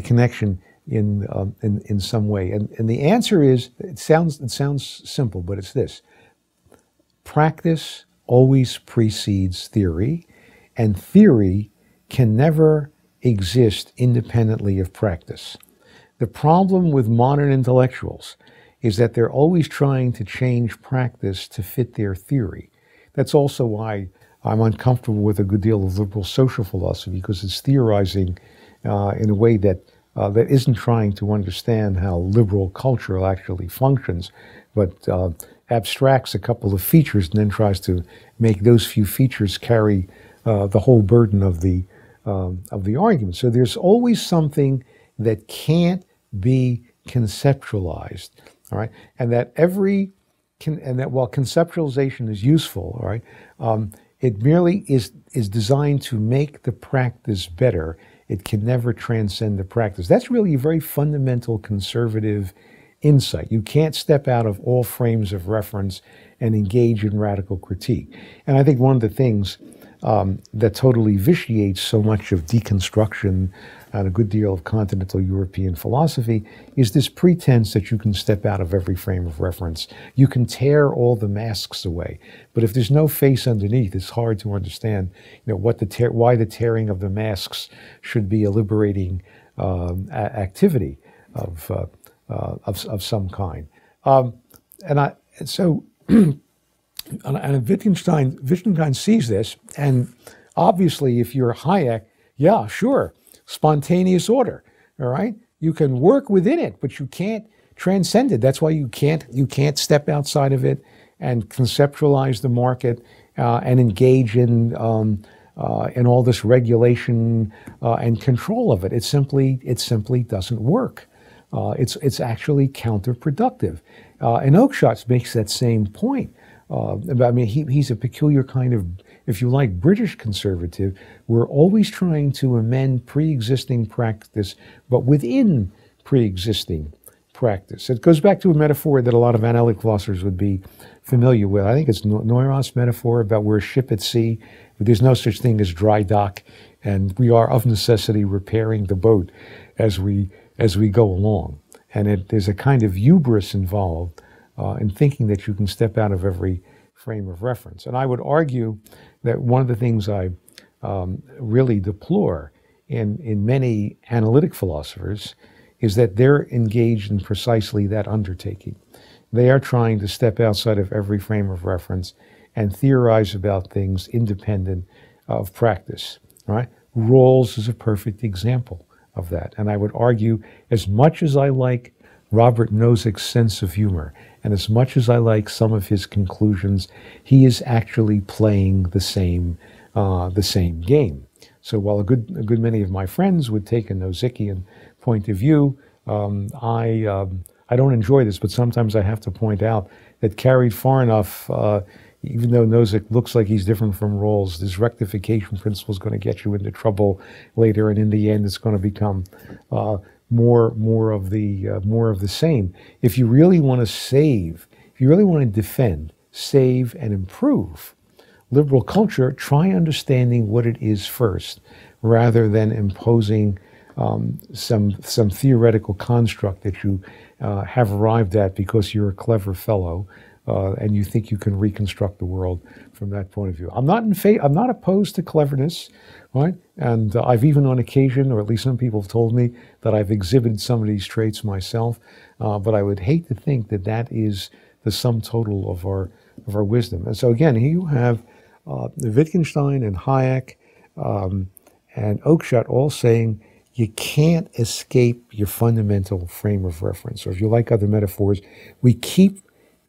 [SPEAKER 1] connection in some way. And the answer is, it sounds simple, but it's this: practice always precedes theory, and theory can never exist independently of practice. The problem with modern intellectuals is that they're always trying to change practice to fit their theory. That's also why I'm uncomfortable with a good deal of liberal social philosophy, because it's theorizing in a way that isn't trying to understand how liberal culture actually functions, but abstracts a couple of features and then tries to make those few features carry the whole burden of the argument. So there's always something that can't be conceptualized. All right, and that while conceptualization is useful, all right, it merely is designed to make the practice better. It can never transcend the practice. That's really a very fundamental conservative insight. You can't step out of all frames of reference and engage in radical critique. And I think one of the things that totally vitiates so much of deconstruction and a good deal of continental European philosophy is this pretense that you can step out of every frame of reference. You can tear all the masks away, but if there's no face underneath, it's hard to understand, why the tearing of the masks should be a liberating activity of some kind. And Wittgenstein sees this, and obviously, if you're Hayek, yeah, sure, spontaneous order, all right? You can work within it, but you can't transcend it. That's why you can't step outside of it and conceptualize the market and engage in all this regulation and control of it. It simply doesn't work. It's actually counterproductive. And Oakeshott makes that same point. I mean, he's a peculiar kind of, if you like, British conservative. We're always trying to amend pre-existing practice, but within pre-existing practice. It goes back to a metaphor that a lot of analytic philosophers would be familiar with. I think it's Neuros's metaphor about we're a ship at sea. There's no such thing as dry dock, and we are of necessity repairing the boat as we go along. And there's a kind of hubris involved in thinking that you can step out of every frame of reference. And I would argue that one of the things I really deplore in many analytic philosophers is that they're engaged in precisely that undertaking. They are trying to step outside of every frame of reference and theorize about things independent of practice, right? Rawls is a perfect example of that. And I would argue, as much as I like Robert Nozick's sense of humor, and as much as I like some of his conclusions, he is actually playing the same game. So while a good many of my friends would take a Nozickian point of view, I don't enjoy this, but sometimes I have to point out that carried far enough, even though Nozick looks like he's different from Rawls, this rectification principle is going to get you into trouble later, and in the end, it's going to become more of the same. If you really want to save, if you really want to defend, save, and improve liberal culture, try understanding what it is first, rather than imposing some theoretical construct that you have arrived at because you're a clever fellow and you think you can reconstruct the world from that point of view. I'm not opposed to cleverness, right? And I've even on occasion, or at least some people have told me, that I've exhibited some of these traits myself. But I would hate to think that that is the sum total of our wisdom. And so again, here you have Wittgenstein and Hayek and Oakeshott all saying you can't escape your fundamental frame of reference. Or if you like other metaphors, we keep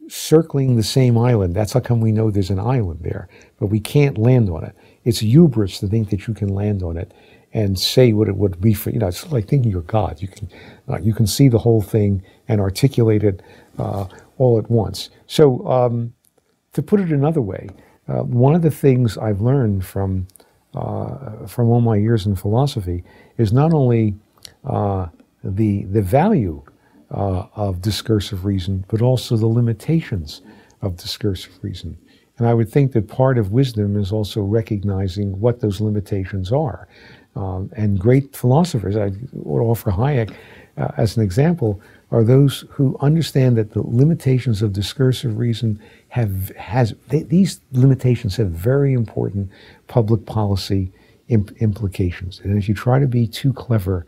[SPEAKER 1] circling the same island. That's how come we know there's an island there, but we can't land on it. It's hubris to think that you can land on it and say what it would be for, it's like thinking you're God. You can see the whole thing and articulate it all at once. So to put it another way, one of the things I've learned from all my years in philosophy is not only the value of discursive reason, but also the limitations of discursive reason. And I would think that part of wisdom is also recognizing what those limitations are. And great philosophers, I would offer Hayek as an example, are those who understand that the limitations of discursive reason these limitations have very important public policy implications. And if you try to be too clever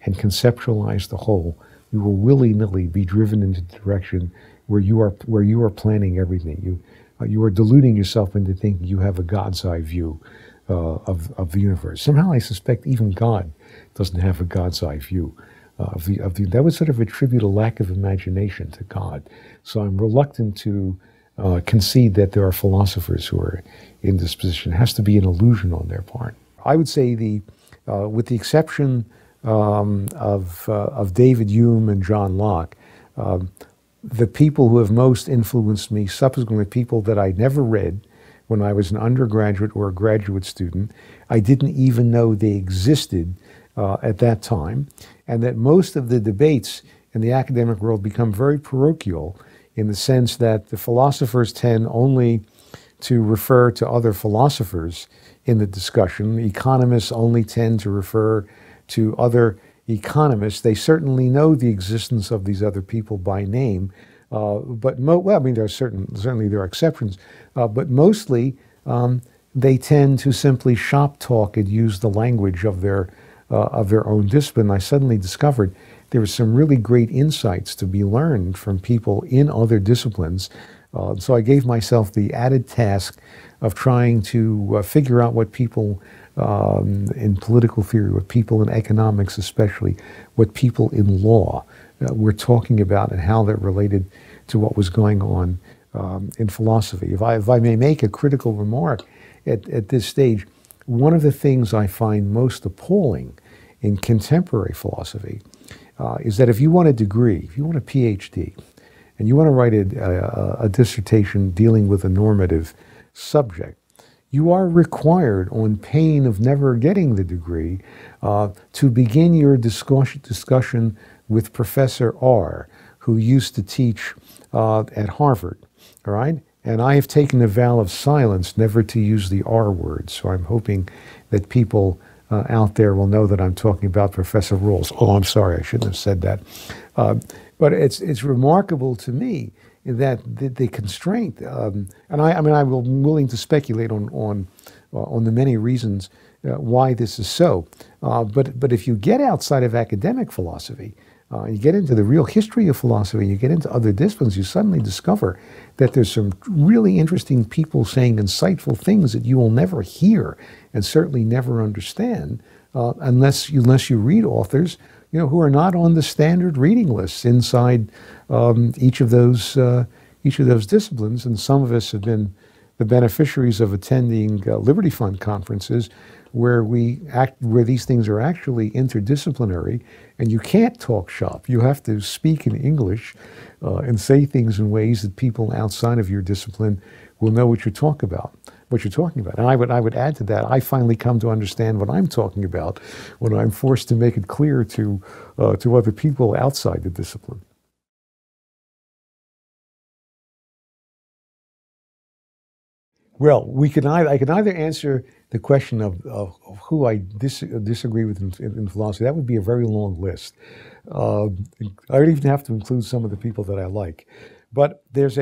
[SPEAKER 1] and conceptualize the whole, you will willy-nilly be driven into the direction where you are planning everything. You are deluding yourself into thinking you have a God's eye view of the universe. Somehow I suspect even God doesn't have a God's eye view that would sort of attribute a lack of imagination to God. So I'm reluctant to concede that there are philosophers who are in this position. It has to be an illusion on their part. I would say with the exception of David Hume and John Locke, the people who have most influenced me subsequently, people that I never read when I was an undergraduate or a graduate student. I didn't even know they existed at that time, and that most of the debates in the academic world become very parochial in the sense that the philosophers tend only to refer to other philosophers in the discussion. Economists only tend to refer to other economists. They certainly know the existence of these other people by name, but there are certainly there are exceptions, but mostly they tend to simply shop talk and use the language of their own discipline. I suddenly discovered there were some really great insights to be learned from people in other disciplines. So I gave myself the added task of trying to figure out what people in political theory, what people in economics especially, what people in law were talking about and how that related to what was going on in philosophy. If I may make a critical remark at this stage, one of the things I find most appalling in contemporary philosophy is that if you want a degree, if you want a PhD, and you want to write a dissertation dealing with a normative subject, you are required, on pain of never getting the degree, to begin your discussion with Professor R, who used to teach at Harvard, all right? And I have taken a vow of silence never to use the R word, so I'm hoping that people out there will know that I'm talking about Professor Rawls. Oh, I'm sorry, I shouldn't have said that. But it's remarkable to me that the constraint, and I'm willing to speculate on the many reasons why this is so. But if you get outside of academic philosophy, you get into the real history of philosophy, you get into other disciplines, you suddenly discover that there's some really interesting people saying insightful things that you will never hear and certainly never understand unless you read authors, who are not on the standard reading lists inside each of those disciplines. And some of us have been the beneficiaries of attending Liberty Fund conferences where these things are actually interdisciplinary, and you can't talk shop. You have to speak in English and say things in ways that people outside of your discipline will know what you're talking about. And I would add to that, I finally come to understand what I'm talking about when I'm forced to make it clear to other people outside the discipline. Well, I can either answer the question of who I disagree with in philosophy. That would be a very long list. I would even have to include some of the people that I like. But there's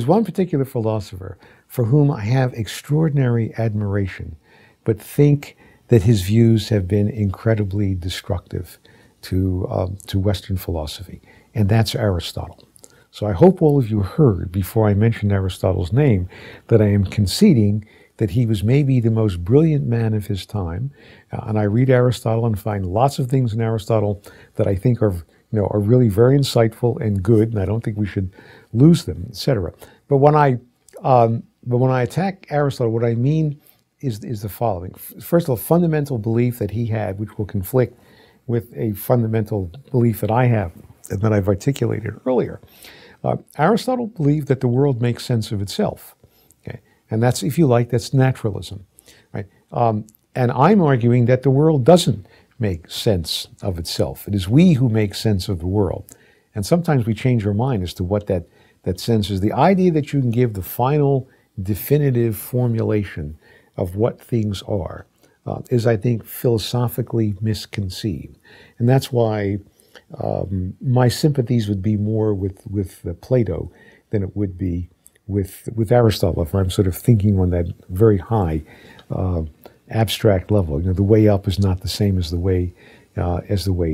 [SPEAKER 1] one particular philosopher for whom I have extraordinary admiration, but think that his views have been incredibly destructive to Western philosophy, and that's Aristotle. So I hope all of you heard, before I mentioned Aristotle's name, that I am conceding that he was maybe the most brilliant man of his time. And I read Aristotle and find lots of things in Aristotle that I think are really very insightful and good, and I don't think we should lose them, etc. But when I attack Aristotle, what I mean is the following. First of all, fundamental belief that he had, which will conflict with a fundamental belief that I have and that I've articulated earlier. Aristotle believed that the world makes sense of itself. Okay? And that's, if you like, that's naturalism. Right? And I'm arguing that the world doesn't make sense of itself. It is we who make sense of the world. And sometimes we change our mind as to what that sense is. The idea that you can give the final, definitive formulation of what things are is, I think, philosophically misconceived. And that's why my sympathies would be more with Plato than it would be with Aristotle, if I'm sort of thinking on that very high abstract level. The way up is not the same as the way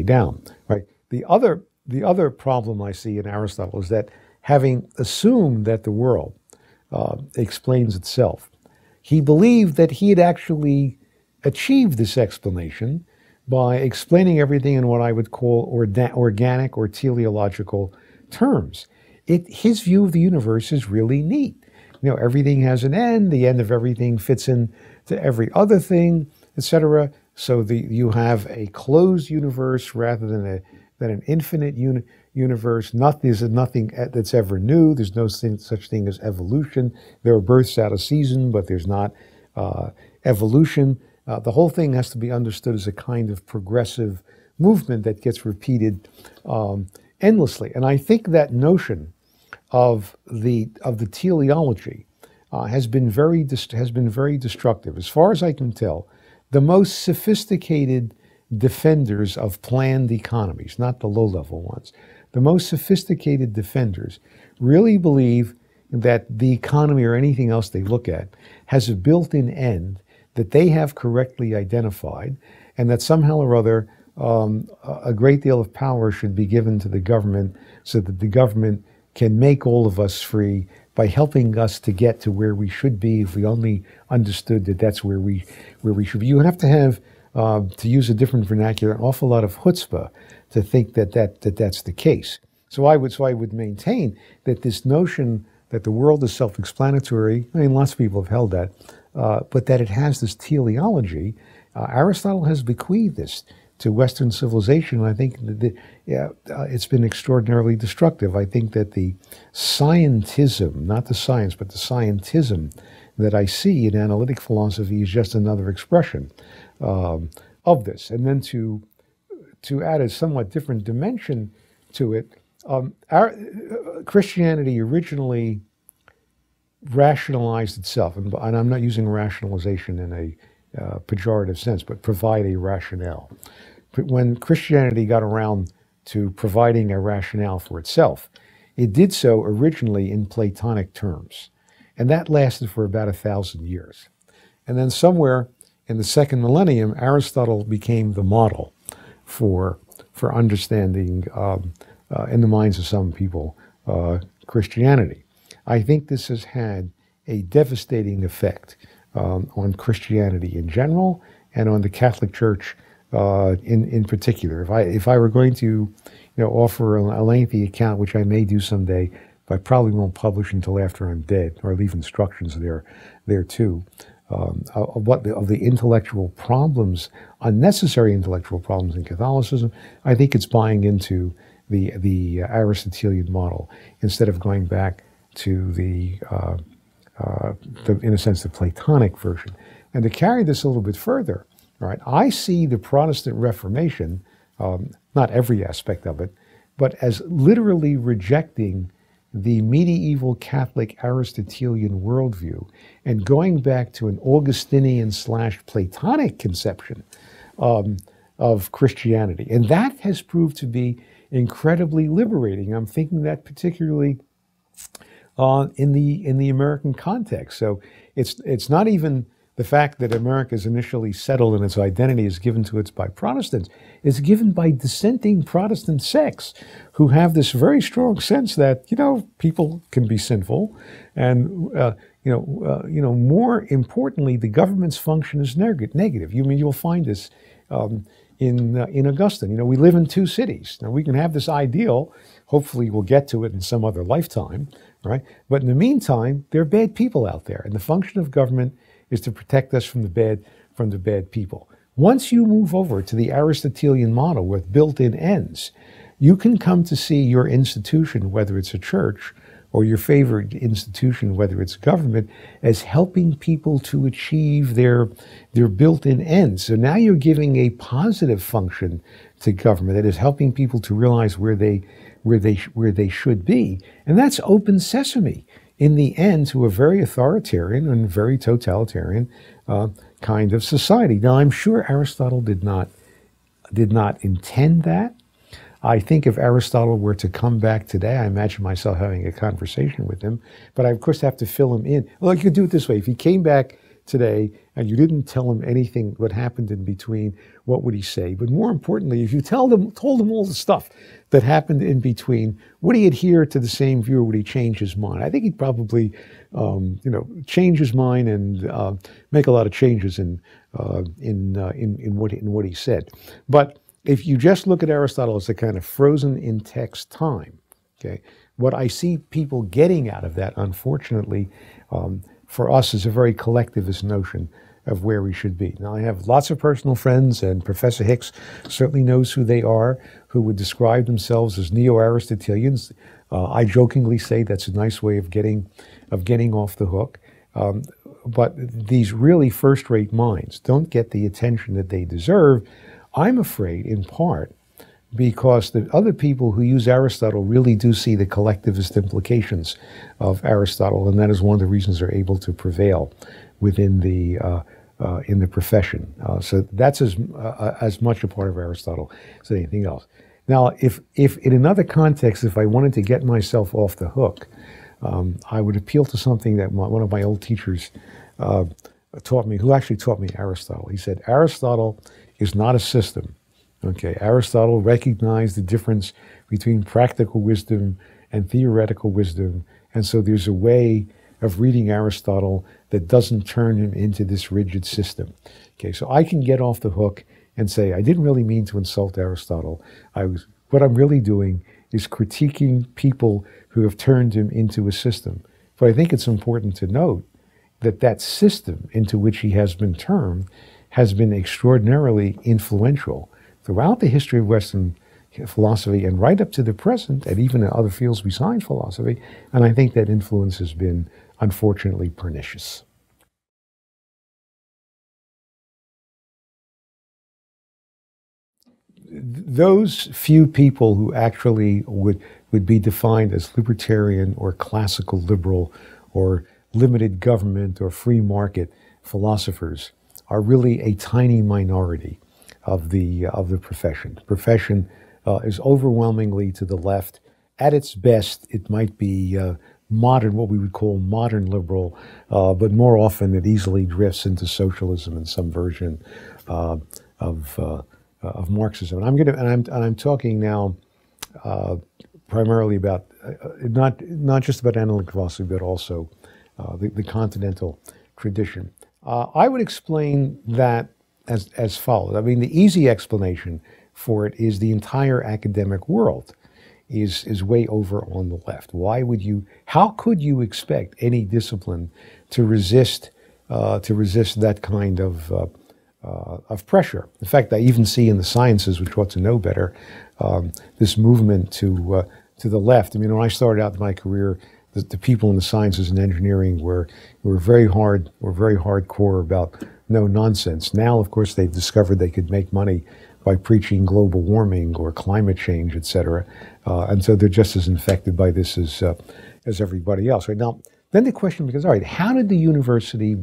[SPEAKER 1] down. Right. The other problem I see in Aristotle is that, having assumed that the world explains itself, he believed that he had actually achieved this explanation by explaining everything in what I would call organic or teleological terms. His view of the universe is really neat. Everything has an end. The end of everything fits in to every other thing, etc. So you have a closed universe rather than an infinite universe. There's nothing that's ever new. There's no such thing as evolution. There are births out of season, but there's not evolution. The whole thing has to be understood as a kind of progressive movement that gets repeated endlessly. And I think that notion of the teleology has been very destructive. As far as I can tell, the most sophisticated defenders of planned economies, not the low-level ones, the most sophisticated defenders really believe that the economy or anything else they look at has a built-in end that they have correctly identified, and that somehow or other a great deal of power should be given to the government so that the government can make all of us free by helping us to get to where we should be if we only understood that that's where we should be. You have to have, to use a different vernacular, an awful lot of chutzpah to think that's the case. So I would maintain that this notion that the world is self-explanatory, lots of people have held that, but that it has this teleology. Aristotle has bequeathed this to Western civilization. And I think that it's been extraordinarily destructive. I think that the scientism, not the science, but the scientism that I see in analytic philosophy is just another expression of this. And then to add a somewhat different dimension to it, our Christianity originally rationalized itself, and I'm not using rationalization in a pejorative sense, but provide a rationale. But when Christianity got around to providing a rationale for itself, it did so originally in Platonic terms, and that lasted for about 1,000 years. And then somewhere in the second millennium, Aristotle became the model for understanding, in the minds of some people, Christianity. I think this has had a devastating effect on Christianity in general and on the Catholic Church in particular. If I were going to offer a lengthy account, which I may do someday, but I probably won't publish until after I'm dead, or leave instructions there too, of the intellectual problems, unnecessary intellectual problems in Catholicism. I think it's buying into the Aristotelian model instead of going back to the in a sense, the Platonic version. And to carry this a little bit further, right, I see the Protestant Reformation, not every aspect of it, but as literally rejecting the medieval Catholic Aristotelian worldview and going back to an Augustinian / Platonic conception of Christianity. And that has proved to be incredibly liberating. I'm thinking that particularly in the American context. So it's not even the fact that America is initially settled and its identity is given to it by Protestants. It's given by dissenting Protestant sects who have this very strong sense that people can be sinful, and more importantly, the government's function is negative. You'll find this in Augustine. We live in two cities. Now we can have this ideal. Hopefully, we'll get to it in some other lifetime, right? But in the meantime, there are bad people out there, and the function of government is to protect us from the bad people. Once you move over to the Aristotelian model with built-in ends, you can come to see your institution, whether it's a church or your favorite institution, whether it's government, as helping people to achieve their built-in ends. So now you're giving a positive function to government that is helping people to realize where they should be, and that's open sesame in the end to a very authoritarian and very totalitarian kind of society. Now, I'm sure Aristotle did not intend that. I think if Aristotle were to come back today, I imagine myself having a conversation with him, but I, of course, have to fill him in. Well, you could do it this way. If he came back today and you didn't tell him anything what happened in between, what would he say? But more importantly, if you told him all the stuff that happened in between, would he adhere to the same view, or would he change his mind? I think he'd probably change his mind and make a lot of changes in what he said. But if you just look at Aristotle as a kind of frozen in text time, okay, what I see people getting out of that, unfortunately, for us is a very collectivist notion of where we should be. Now, I have lots of personal friends, and Professor Hicks certainly knows who they are, who would describe themselves as neo-Aristotelians. I jokingly say that's a nice way of getting off the hook. But these really first-rate minds don't get the attention that they deserve, I'm afraid, in part, because the other people who use Aristotle really do see the collectivist implications of Aristotle, and that is one of the reasons they're able to prevail within the in the profession. So that's as much a part of Aristotle as anything else. Now, if in another context, if I wanted to get myself off the hook, I would appeal to something that one of my old teachers taught me, who actually taught me Aristotle. He said, Aristotle is not a system. Okay, Aristotle recognized the difference between practical wisdom and theoretical wisdom, and so there's a way of reading Aristotle that doesn't turn him into this rigid system. Okay, so I can get off the hook and say, I didn't really mean to insult Aristotle. What I'm really doing is critiquing people who have turned him into a system. But I think it's important to note that that system into which he has been turned has been extraordinarily influential throughout the history of Western philosophy and right up to the present, and even in other fields besides philosophy. And I think that influence has been, unfortunately, pernicious. Those few people who actually would be defined as libertarian or classical liberal or limited government or free market philosophers are really a tiny minority of the profession. The profession is overwhelmingly to the left. At its best, it might be modern, what we would call modern liberal, but more often it easily drifts into socialism and some version of Marxism. And I'm talking now primarily about not just about analytic philosophy, but also the continental tradition. I would explain that as follows. I mean, the easy explanation for it is the entire academic world is way over on the left. How could you expect any discipline to resist that kind of pressure? In fact, I even see in the sciences, which ought to know better, this movement to the left. I mean, when I started out my career, the people in the sciences and engineering were very hardcore about no nonsense. Now, of course, they've discovered they could make money by preaching global warming or climate change, et cetera. And so they're just as infected by this as everybody else. Right now, then the question becomes, all right, how did the university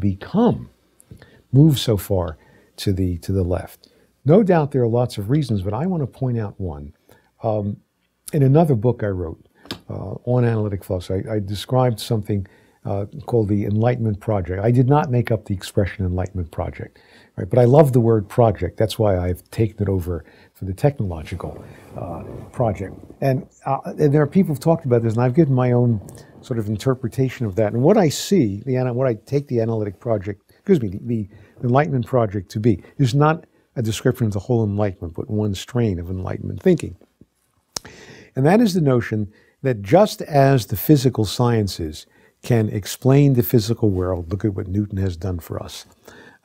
[SPEAKER 1] move so far to the left? No doubt there are lots of reasons, but I want to point out one. In another book I wrote on analytic philosophy, I described something called the Enlightenment Project. I did not make up the expression Enlightenment Project, right? But I love the word project. That's why I've taken it over for the technological project. And there are people who've talked about this, and I've given my own sort of interpretation of that. And what I see, what I take the analytic project, the Enlightenment Project to be, is not a description of the whole Enlightenment, but one strain of Enlightenment thinking. And that is the notion that just as the physical sciences can explain the physical world, look at what Newton has done for us,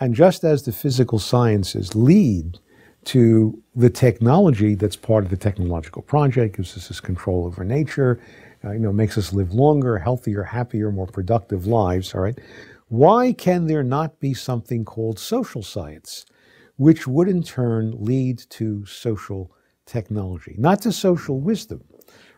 [SPEAKER 1] and just as the physical sciences lead to the technology that's part of the technological project, gives us this control over nature, makes us live longer, healthier, happier, more productive lives, all right? Why can there not be something called social science, which would in turn lead to social technology? Not to social wisdom,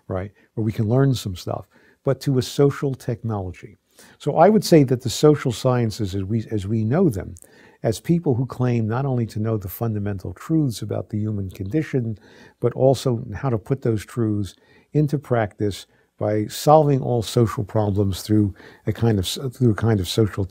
[SPEAKER 1] right, where we can learn some stuff, but to a social technology. So I would say that the social sciences as we know them, as people who claim not only to know the fundamental truths about the human condition, but also how to put those truths into practice by solving all social problems through a kind of social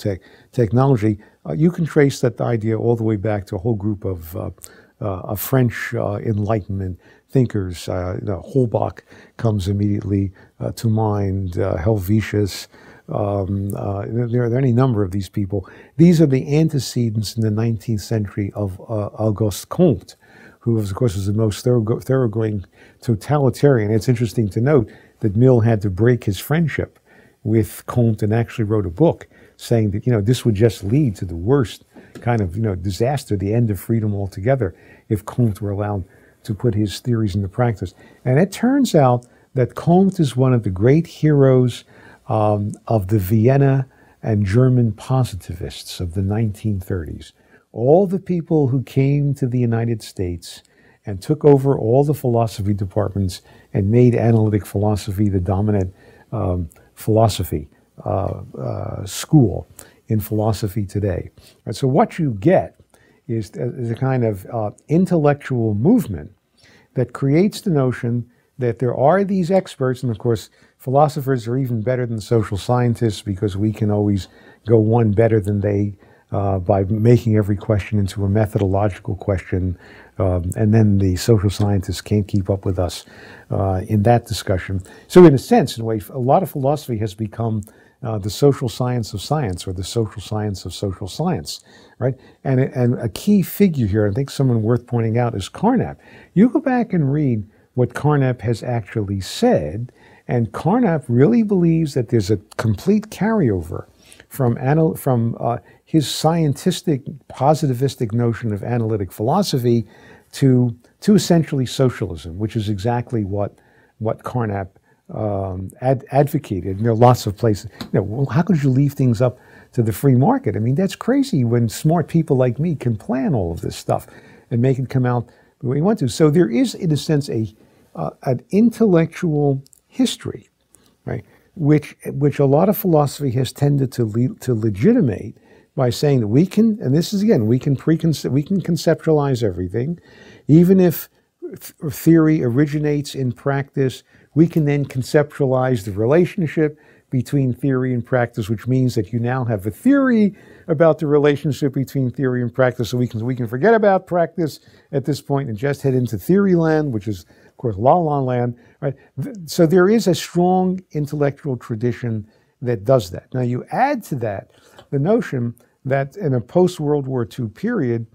[SPEAKER 1] technology. You can trace that idea all the way back to a whole group of French Enlightenment thinkers. Holbach comes immediately to mind, Helvetius. There are any number of these people. These are the antecedents in the 19th century of Auguste Comte, who, of course, was the most thoroughgoing totalitarian. It's interesting to note that Mill had to break his friendship with Comte and actually wrote a book saying that, this would just lead to the worst kind of, disaster, the end of freedom altogether, if Comte were allowed to put his theories into practice. And it turns out that Comte is one of the great heroes of the Vienna and German positivists of the 1930s. All the people who came to the United States and took over all the philosophy departments and made analytic philosophy the dominant philosophy school in philosophy today. And so what you get is a kind of intellectual movement that creates the notion that there are these experts, and of course philosophers are even better than social scientists because we can always go one better than they by making every question into a methodological question, and then the social scientists can't keep up with us in that discussion. So in a sense, in a way, a lot of philosophy has become the social science of science, or the social science of social science, right? And a key figure here, I think someone worth pointing out, is Carnap. You go back and read what Carnap has actually said, and Carnap really believes that there's a complete carryover from his scientific, positivistic notion of analytic philosophy to to essentially socialism, which is exactly what Carnap advocated. And there are lots of places. Well, how could you leave things up to the free market? I mean, that's crazy when smart people like me can plan all of this stuff and make it come out the way we want to. So there is, in a sense, an intellectual history, right, which a lot of philosophy has tended to legitimate by saying that we can, and this is again, we can conceptualize everything, even if theory originates in practice. We can then conceptualize the relationship between theory and practice, which means that you now have a theory about the relationship between theory and practice. So we can forget about practice at this point and just head into theory land, which is, of course, la-la land. Right? So there is a strong intellectual tradition that does that. Now you add to that the notion that in a post-World War II period,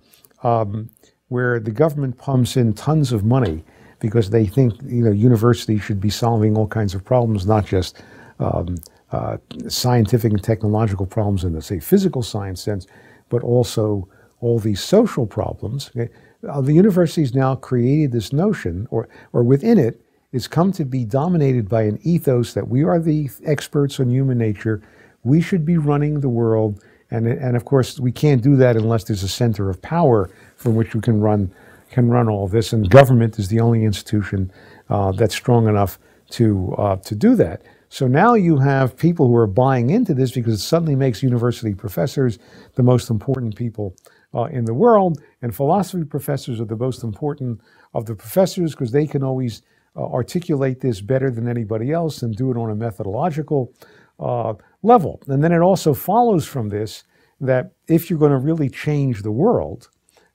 [SPEAKER 1] where the government pumps in tons of money because they think universities should be solving all kinds of problems, not just scientific and technological problems in the, say, physical science sense, but also all these social problems. Okay? The university's now created this notion, or within it, it's come to be dominated by an ethos that we are the experts on human nature. We should be running the world. And of course, we can't do that unless there's a center of power from which we can run all this. And government is the only institution that's strong enough to do that. So now you have people who are buying into this because it suddenly makes university professors the most important people in the world, and philosophy professors are the most important of the professors because they can always articulate this better than anybody else and do it on a methodological level. And then it also follows from this that if you're going to really change the world,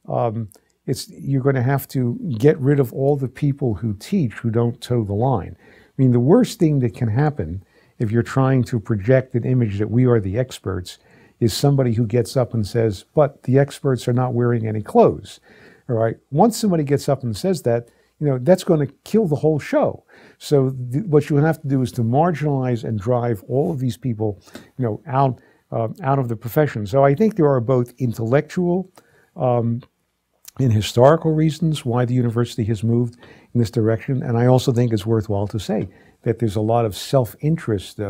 [SPEAKER 1] you're going to have to get rid of all the people who teach who don't toe the line. I mean, the worst thing that can happen if you're trying to project an image that we are the experts is somebody who gets up and says, but the experts are not wearing any clothes. All right. Once somebody gets up and says that, that's going to kill the whole show. So what you have to do is to marginalize and drive all of these people, out of the profession. So I think there are both intellectual and historical reasons why the university has moved in this direction. And I also think it's worthwhile to say that there's a lot of self-interest,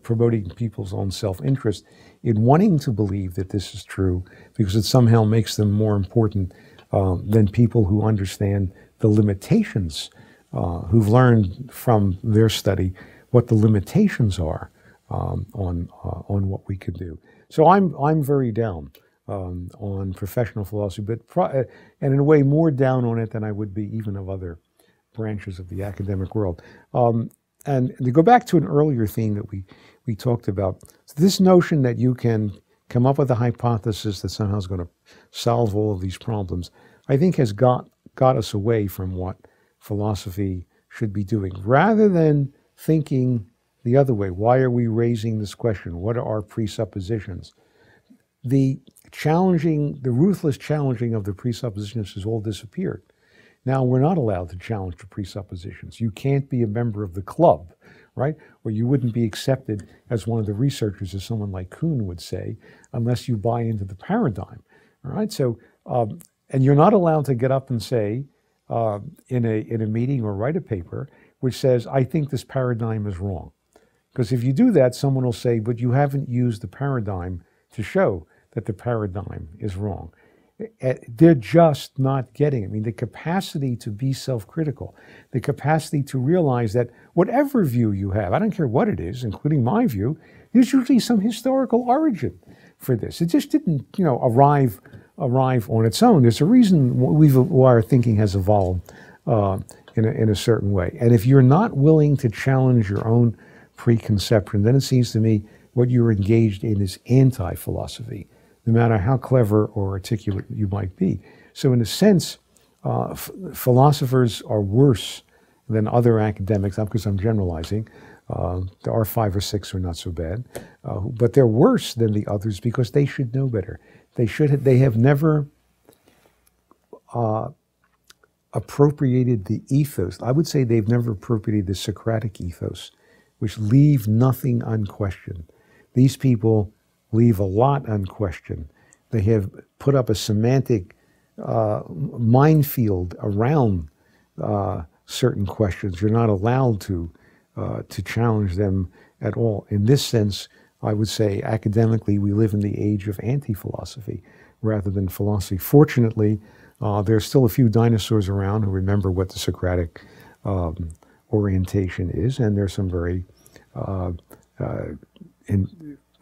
[SPEAKER 1] promoting people's own self-interest in wanting to believe that this is true because it somehow makes them more important than people who understand the limitations, who've learned from their study what the limitations are on what we could do. So I'm very down on professional philosophy, but and in a way more down on it than I would be even of other branches of the academic world. And to go back to an earlier theme that we talked about, this notion that you can come up with a hypothesis that somehow is going to solve all of these problems, I think has got us away from what philosophy should be doing. Rather than thinking the other way, why are we raising this question? What are our presuppositions? The ruthless challenging of the presuppositions has all disappeared. Now we're not allowed to challenge the presuppositions. You can't be a member of the club, right? Or you wouldn't be accepted as one of the researchers, as someone like Kuhn would say, unless you buy into the paradigm, all right? So, and you're not allowed to get up and say in a meeting or write a paper which says, I think this paradigm is wrong. Because if you do that, someone will say, but you haven't used the paradigm to show that the paradigm is wrong. They're just not getting it. I mean, the capacity to be self-critical, the capacity to realize that whatever view you have, I don't care what it is, including my view, there's usually some historical origin for this. It just didn't, arrive on its own. There's a reason why our thinking has evolved in a certain way. And if you're not willing to challenge your own preconception, then it seems to me what you're engaged in is anti-philosophy, no matter how clever or articulate you might be. So in a sense, philosophers are worse than other academics, not because I'm generalizing. There are 5 or 6 who are not so bad, but they're worse than the others because they should know better. They have never appropriated the ethos. I would say they've never appropriated the Socratic ethos, which leave nothing unquestioned. These people leave a lot unquestioned. They have put up a semantic minefield around certain questions. You're not allowed to challenge them at all. In this sense, I would say academically, we live in the age of anti-philosophy rather than philosophy. Fortunately, there's still a few dinosaurs around who remember what the Socratic orientation is, and there's some very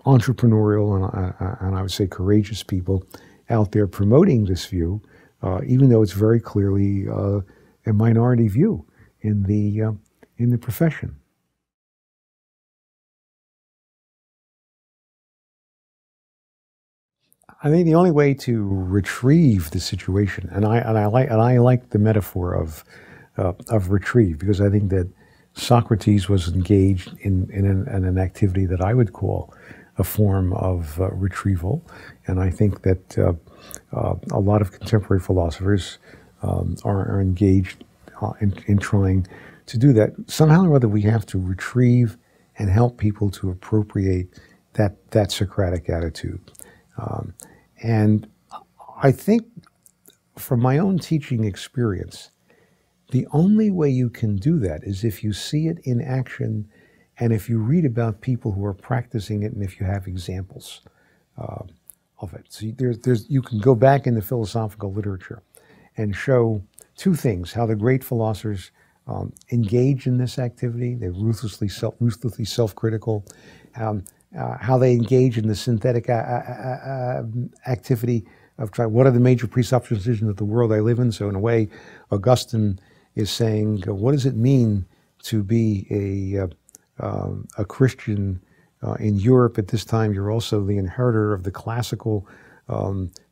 [SPEAKER 1] entrepreneurial and I would say courageous people out there promoting this view, even though it's very clearly a minority view in the profession. I think the only way to retrieve the situation, and I like the metaphor of retrieve, because I think that Socrates was engaged in an activity that I would call a form of retrieval, and I think that a lot of contemporary philosophers are engaged in trying to do that. Somehow or other, we have to retrieve and help people to appropriate that Socratic attitude. And I think from my own teaching experience, the only way you can do that is if you see it in action and if you read about people who are practicing it and if you have examples of it. So you can go back in the philosophical literature and show two things: how the great philosophers engage in this activity, they're ruthlessly self-critical, how they engage in the synthetic activity of trying, what are the major presuppositions of the world I live in? So in a way, Augustine is saying, what does it mean to be a Christian in Europe at this time? You're also the inheritor of the classical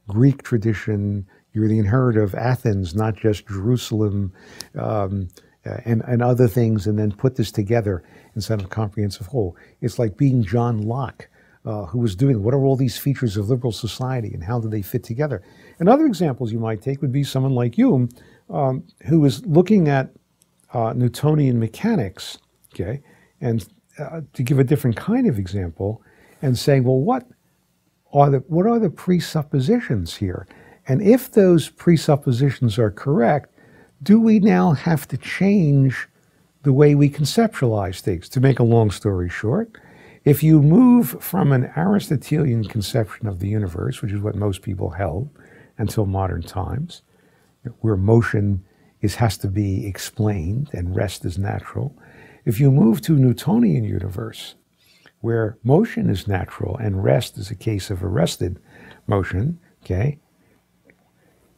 [SPEAKER 1] Greek tradition. You're the inheritor of Athens, not just Jerusalem, and other things, and then put this together inside of a comprehensive whole. It's like being John Locke, who was doing, what are all these features of liberal society and how do they fit together? And other examples you might take would be someone like Hume, who is looking at Newtonian mechanics, okay, and to give a different kind of example, and saying, well, what are the presuppositions here? And if those presuppositions are correct, do we now have to change the way we conceptualize things? To make a long story short, if you move from an Aristotelian conception of the universe, which is what most people held until modern times, where motion has to be explained and rest is natural. If you move to a Newtonian universe, where motion is natural and rest is a case of arrested motion, okay,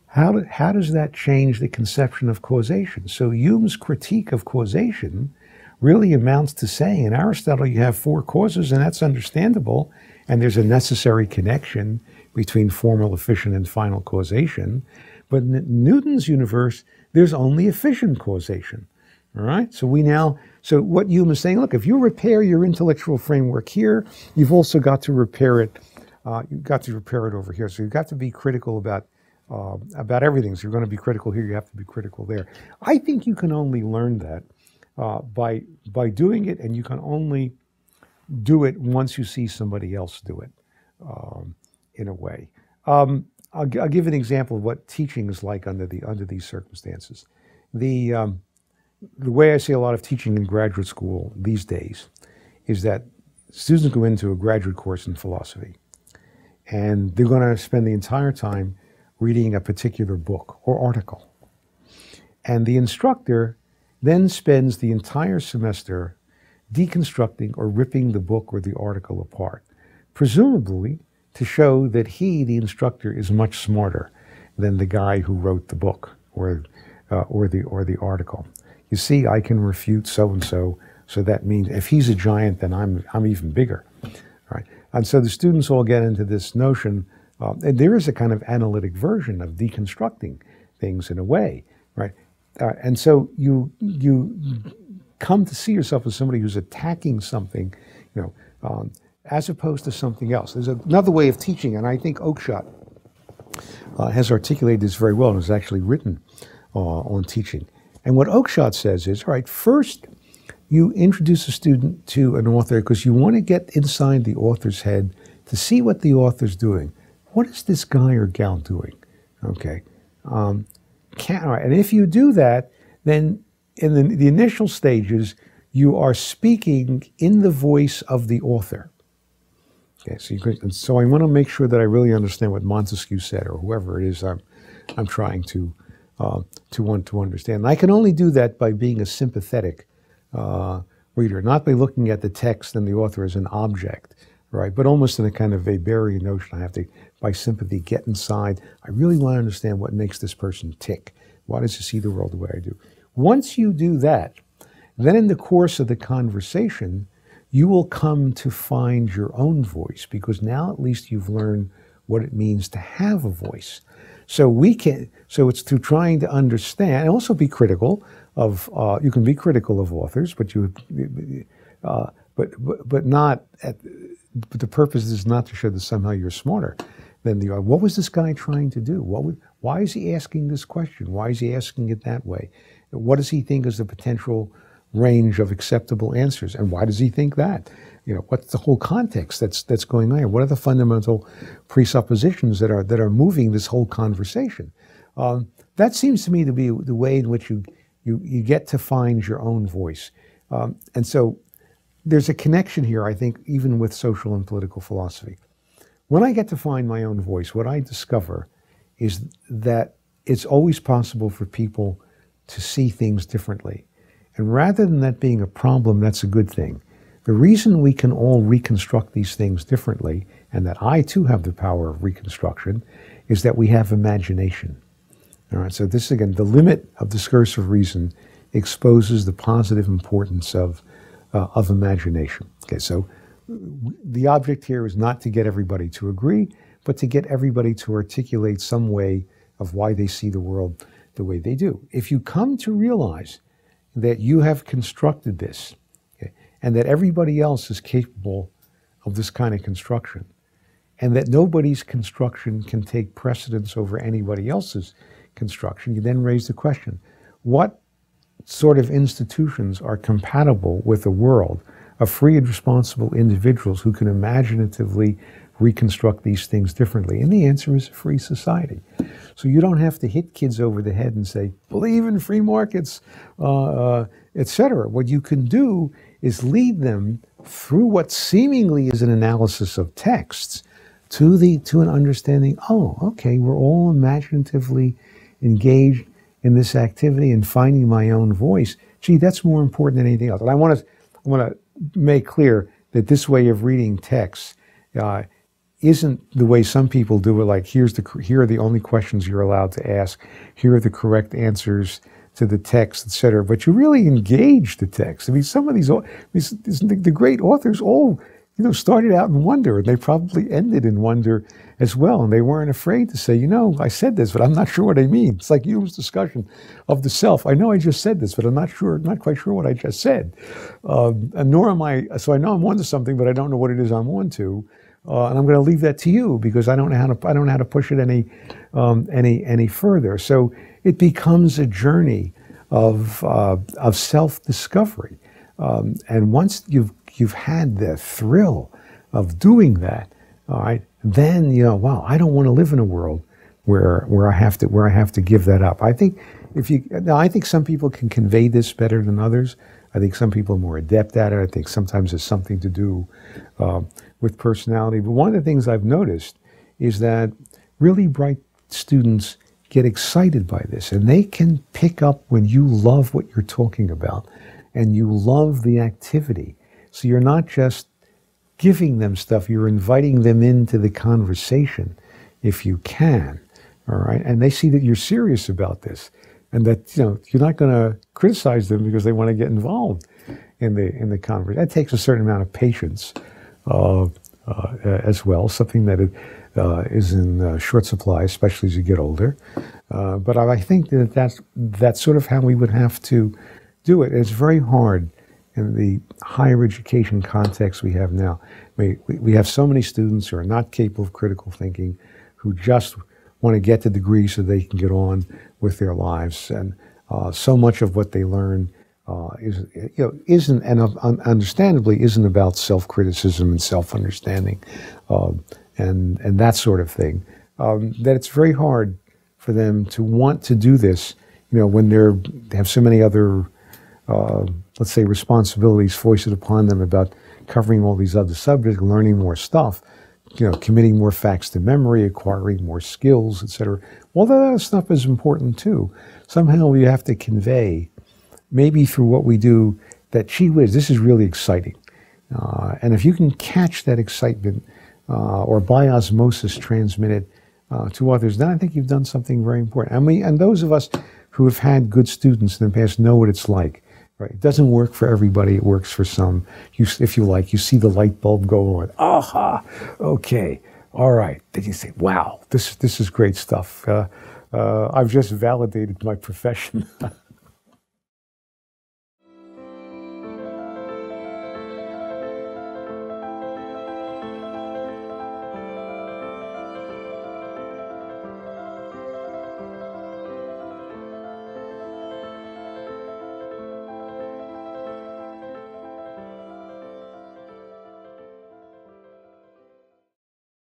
[SPEAKER 1] how does that change the conception of causation? So Hume's critique of causation really amounts to saying, in Aristotle you have four causes, and that's understandable, and there's a necessary connection between formal, efficient, and final causation. But in Newton's universe, there's only efficient causation. All right? So what Hume is saying, look, if you repair your intellectual framework here, you've also got to repair it. You've got to repair it over here. So you've got to be critical about everything. So you're going to be critical here, you have to be critical there. I think you can only learn that by doing it, and you can only do it once you see somebody else do it, in a way. I'll give an example of what teaching is like under these circumstances. The way I see a lot of teaching in graduate school these days is that students go into a graduate course in philosophy, and they're going to spend the entire time reading a particular book or article. And the instructor then spends the entire semester deconstructing or ripping the book or the article apart, presumably to show that he, the instructor, is much smarter than the guy who wrote the book or the article. You see, I can refute so-and-so, so that means if he's a giant, then I'm even bigger, right? And so the students all get into this notion, and there is a kind of analytic version of deconstructing things in a way, right? And so you come to see yourself as somebody who's attacking something, as opposed to something else. There's another way of teaching, and I think Oakeshott has articulated this very well and has actually written on teaching. And what Oakeshott says is, all right, first you introduce a student to an author because you want to get inside the author's head to see what the author's doing. What is this guy or gal doing? Okay. All right, and if you do that, then in the initial stages, you are speaking in the voice of the author. Okay, so I want to make sure that I really understand what Montesquieu said, or whoever it is I'm trying to want to understand. And I can only do that by being a sympathetic reader, not by looking at the text and the author as an object, right? But almost in a kind of Weberian notion. I have to, by sympathy, get inside. I really want to understand what makes this person tick. Why does he see the world the way I do? Once you do that, then in the course of the conversation, you will come to find your own voice, because now at least you've learned what it means to have a voice. So it's through trying to understand, and also be critical of, you can be critical of authors, but but not but the purpose is not to show that somehow you're smarter than the author. What was this guy trying to do? Why is he asking this question? Why is he asking it that way? What does he think is the potential range of acceptable answers, and why does he think that? What's the whole context that's going on here? What are the fundamental presuppositions that are moving this whole conversation? That seems to me to be the way in which you get to find your own voice. And so there's a connection here, I think, even with social and political philosophy. When I get to find my own voice, what I discover is that it's always possible for people to see things differently. And rather than that being a problem, that's a good thing. The reason we can all reconstruct these things differently, and that I too have the power of reconstruction, is that we have imagination. All right, so this, again, the limit of discursive reason exposes the positive importance of imagination. Okay, so the object here is not to get everybody to agree, but to get everybody to articulate some way of why they see the world the way they do. If you come to realize that you have constructed this, okay, and that everybody else is capable of this kind of construction, and that nobody's construction can take precedence over anybody else's construction, you then raise the question, what sort of institutions are compatible with a world of free and responsible individuals who can imaginatively reconstruct these things differently? And the answer is a free society. So you don't have to hit kids over the head and say, believe in free markets, etc. What you can do is lead them through what seemingly is an analysis of texts to an understanding, oh, okay, we're all imaginatively engaged in this activity and finding my own voice. Gee, that's more important than anything else. And I want to make clear that this way of reading texts isn't the way some people do it, like here are the only questions you're allowed to ask, here are the correct answers to the text, etc. But you really engage the text. I mean, some of the great authors all started out in wonder, and they probably ended in wonder as well. And they weren't afraid to say, I said this, but I'm not sure what I mean. It's like Hume's discussion of the self. I know I just said this, but I'm not quite sure what I just said. And nor am I, so I know I'm onto something, but I don't know what it is I'm onto. And I'm going to leave that to you, because I don't know how to push it any further. So it becomes a journey of self-discovery. And once you've had the thrill of doing that, all right, then wow, I don't want to live in a world where I have to give that up. I think I think some people can convey this better than others. I think some people are more adept at it. I think sometimes it's something to do with personality. But one of the things I've noticed is that really bright students get excited by this, and they can pick up when you love what you're talking about and you love the activity. So you're not just giving them stuff, you're inviting them into the conversation if you can, all right? And they see that you're serious about this, and that you're not going to criticize them because they want to get involved in the conversation. That takes a certain amount of patience as well, something that is in short supply, especially as you get older. But I think that's sort of how we would have to do it. It's very hard in the higher education context we have now. We have so many students who are not capable of critical thinking, who just want to get the degree so they can get on with their lives. And so much of what they learn isn't, and understandably isn't, about self-criticism and self-understanding and that sort of thing. That it's very hard for for them to want to do this, when they have so many other, let's say, responsibilities foisted upon them about covering all these other subjects, learning more stuff, committing more facts to memory, acquiring more skills, etc. All that other stuff is important too. Somehow we have to convey, maybe through what we do, that gee whiz, this is really exciting. And if you can catch that excitement or by osmosis transmit it to others, then I think you've done something very important. And those of us who have had good students in the past know what it's like. Right? It doesn't work for everybody. It works for some. If you like, you see the light bulb go on. Aha! Okay. All right. Then you say, wow, this is great stuff. I've just validated my profession.